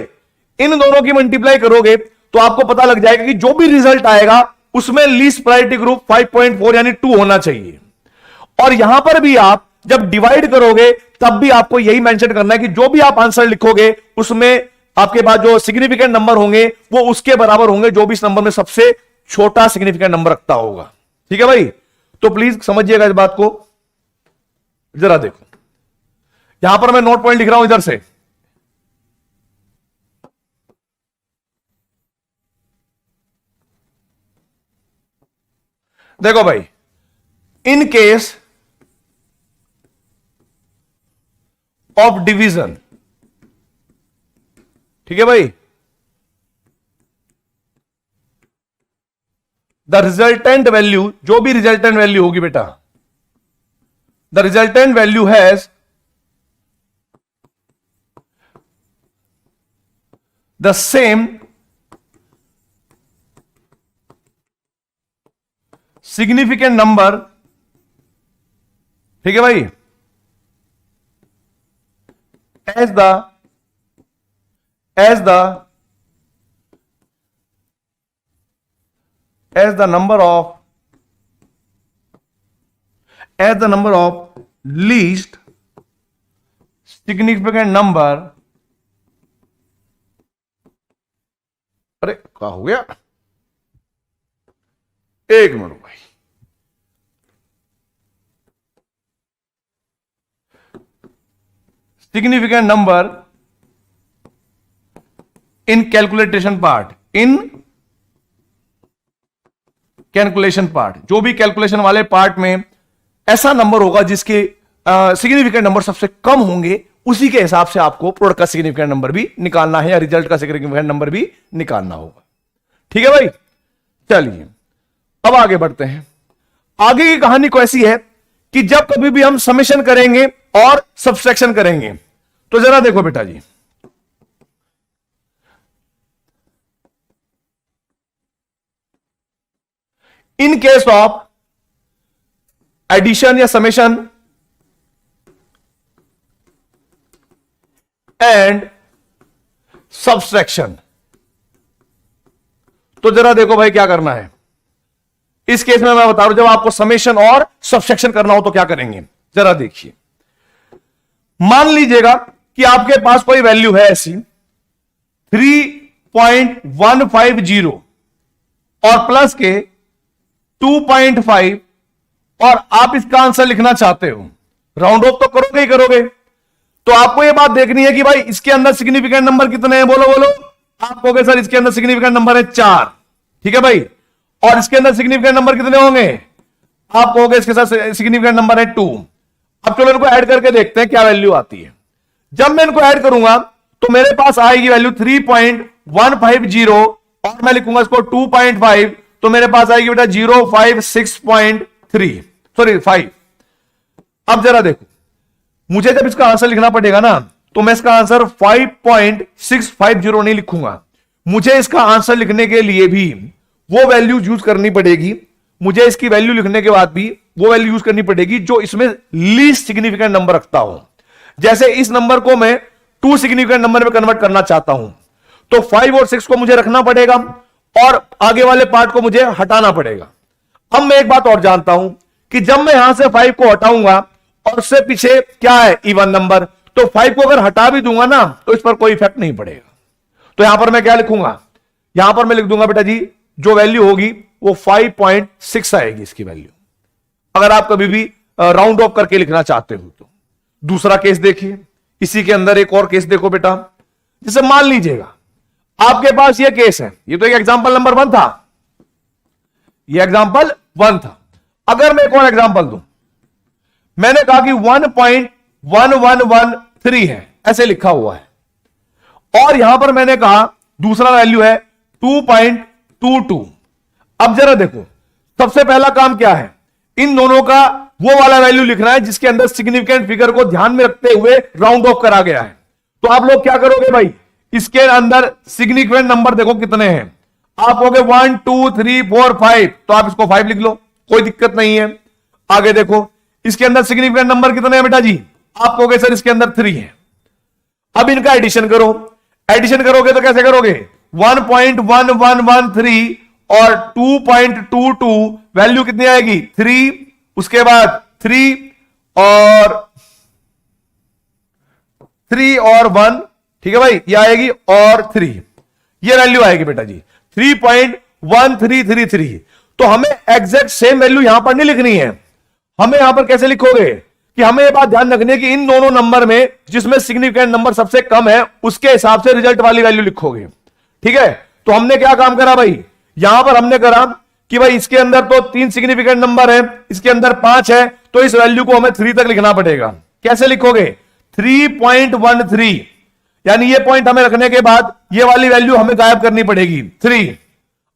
Speaker 1: इन दोनों की मल्टीप्लाई करोगे तो आपको पता लग जाएगा कि जो भी रिजल्ट आएगा उसमें लीस्ट प्रायोरिटी ग्रुप 5.4 यानी 2 होना चाहिए। और यहां पर भी आप जब डिवाइड करोगे तब भी आपको यही मेंशन करना है कि जो भी आप आंसर लिखोगे उसमें आपके पास जो सिग्निफिकेंट नंबर होंगे वो उसके बराबर होंगे जो भी इस नंबर में सबसे छोटा सिग्निफिकेंट नंबर रखता होगा। ठीक है भाई, तो प्लीज समझिएगा इस बात को। जरा देखो यहां पर मैं नोट पॉइंट लिख रहा हूं इधर से, देखो भाई, इन केस ऑफ डिवीजन, ठीक है भाई, द रिजल्टेंट वैल्यू, जो भी रिजल्टेंट वैल्यू होगी बेटा, the resultant value has the same significant number, ठीक है भाई, as the number of least significant number, अरे क्या हो गया, एक मिनट भाई, सिग्निफिकेंट नंबर इन कैलकुलेशन पार्ट, इन कैलकुलेशन पार्ट, जो भी कैलकुलेशन वाले पार्ट में ऐसा नंबर होगा जिसके सिग्निफिकेंट नंबर सबसे कम होंगे, उसी के हिसाब से आपको प्रोडक्ट का सिग्निफिकेंट नंबर भी निकालना है या रिजल्ट का सिग्निफिकेंट नंबर भी निकालना होगा। ठीक है भाई, चलिए अब आगे बढ़ते हैं। आगे की कहानी को ऐसी है कि जब कभी भी हम समेशन करेंगे और सब्सट्रैक्शन करेंगे, तो जरा देखो बेटा जी, इन केस ऑफ एडिशन या समेशन एंड सब्सट्रैक्शन, तो जरा देखो भाई क्या करना है। इस केस में मैं बता रहा हूं, जब आपको समेशन और सब्सट्रैक्शन करना हो तो क्या करेंगे, जरा देखिए। मान लीजिएगा कि आपके पास कोई वैल्यू है ऐसी 3.150 और प्लस के 2.5 और आप इसका आंसर लिखना चाहते हो, राउंड ऑफ तो करोगे ही करोगे, तो आपको यह बात देखनी है कि भाई इसके अंदर सिग्निफिकेंट नंबर कितने हैं, बोलो बोलो। आप कहोगे सर इसके अंदर सिग्निफिकेंट नंबर है 4, ठीक है भाई, और इसके अंदर सिग्निफिकेंट नंबर कितने होंगे, आप कहोगे इसके साथ सिग्निफिकेंट नंबर है 2। अब चलो इनको ऐड करके देखते हैं क्या वैल्यू आती है। जब मैं इनको ऐड करूंगा तो मेरे पास आएगी वैल्यू 3.150 और मैं लिखूंगा इसको 2.5, तो मेरे पास आएगी बेटा 056.3 सॉरी 5। अब जरा देखो, मुझे जब इसका आंसर लिखना पड़ेगा ना, तो मैं इसका आंसर 5.650 नहीं लिखूंगा, मुझे इसका आंसर लिखने के लिए भी वो वैल्यू यूज करनी पड़ेगी। मुझे इसकी वैल्यू लिखने के बाद भी वो वैल्यू यूज करनी पड़ेगी जो इसमें लीस्ट सिग्निफिकेंट नंबर रखता हो। जैसे इस नंबर को मैं 2 सिग्निफिकेंट नंबर में कन्वर्ट करना चाहता हूं, तो 5 और 6 को मुझे रखना पड़ेगा और आगे वाले पार्ट को मुझे हटाना पड़ेगा। अब मैं एक बात और जानता हूं कि जब मैं यहां से 5 को हटाऊंगा और उससे पीछे क्या है, इवन नंबर, तो 5 को अगर हटा भी दूंगा ना तो इस पर कोई इफेक्ट नहीं पड़ेगा। तो यहां पर मैं क्या लिखूंगा, यहां पर मैं लिख दूंगा बेटा जी जो वैल्यू होगी वो 5.6 आएगी इसकी वैल्यू, अगर आप कभी भी राउंड ऑफ करके लिखना चाहते हो तो। दूसरा केस देखिए, इसी के अंदर एक और केस देखो बेटा, जैसे मान लीजिएगा आपके पास ये केस है, ये तो एक एग्जांपल नंबर 1 था, ये एग्जांपल 1 था। अगर मैं एक और एग्जांपल दूं, मैंने कहा कि 1.1113 है, ऐसे लिखा हुआ है, और यहां पर मैंने कहा दूसरा वैल्यू है 2.22। अब जरा देखो, सबसे पहला काम क्या है, इन दोनों का वो वाला वैल्यू लिखना है जिसके अंदर सिग्निफिकेंट फिगर को ध्यान में रखते हुए राउंड ऑफ करा गया है। तो आप लोग क्या करोगे भाई, इसके अंदर सिग्निफिकेंट नंबर देखो कितने हैं, आप कहोगे 1 2 3 4 5, तो आप इसको 5 लिख लो, कोई दिक्कत नहीं है। आगे देखो, इसके अंदर सिग्निफिकेंट नंबर कितने हैं बेटा जी, आप कहोगे सर इसके अंदर 3 है। अब इनका एडिशन करो, एडिशन करोगे तो कैसे करोगे, 1.1113 और 2.22 वैल्यू कितनी आएगी 3, उसके बाद 3 और 1, ठीक है भाई, ये आएगी और 3, ये वैल्यू आएगी बेटा जी 3.1333। तो हमें एग्जैक्ट सेम वैल्यू यहां पर नहीं लिखनी है, हमें यहां पर कैसे लिखोगे कि हमें यह बात ध्यान रखनी है कि इन दोनों नंबर में जिसमें सिग्निफिकेंट नंबर सबसे कम है उसके हिसाब से रिजल्ट वाली वैल्यू लिखोगे, ठीक है। तो हमने क्या काम करा भाई, यहां पर हमने करा कि भाई इसके अंदर तो 3 सिग्निफिकेंट नंबर है, इसके अंदर 5 है, तो इस वैल्यू को हमें 3 तक लिखना पड़ेगा। कैसे लिखोगे, 3.13, यानी ये पॉइंट हमें रखने के बाद ये वाली वैल्यू हमें गायब करनी पड़ेगी 3।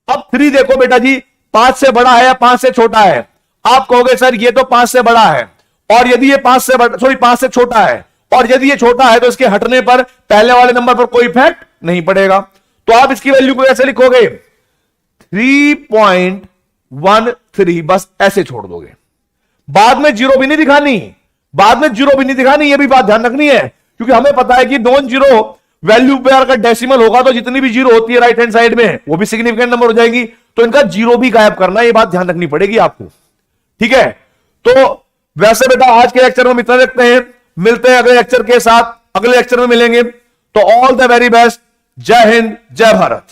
Speaker 1: अब 3 देखो बेटा जी 5 से बड़ा है या 5 से छोटा है, आप कहोगे सर ये तो 5 से बड़ा है, और यदि ये 5 से छोटा है, और यदि ये छोटा है तो इसके हटने पर पहले वाले नंबर पर कोई इफेक्ट नहीं पड़ेगा। तो आप इसकी वैल्यू को कैसे लिखोगे, 3.13, बस ऐसे छोड़ दोगे, बाद में जीरो भी नहीं दिखानी, ये भी बात ध्यान रखनी है, क्योंकि हमें पता है कि नॉन जीरो वैल्यू पे अगर डेसिमल होगा तो जितनी भी जीरो होती है राइट हैंड साइड में वो भी सिग्निफिकेंट नंबर हो जाएगी, तो इनका जीरो भी गायब करना, ये बात ध्यान रखनी पड़ेगी आपको, ठीक है। तो वैसे बेटा आज के लेक्चर में हम इतना रखते हैं, मिलते हैं अगले लेक्चर के साथ, अगले लेक्चर में मिलेंगे। तो ऑल द वेरी बेस्ट, जय हिंद जय भारत।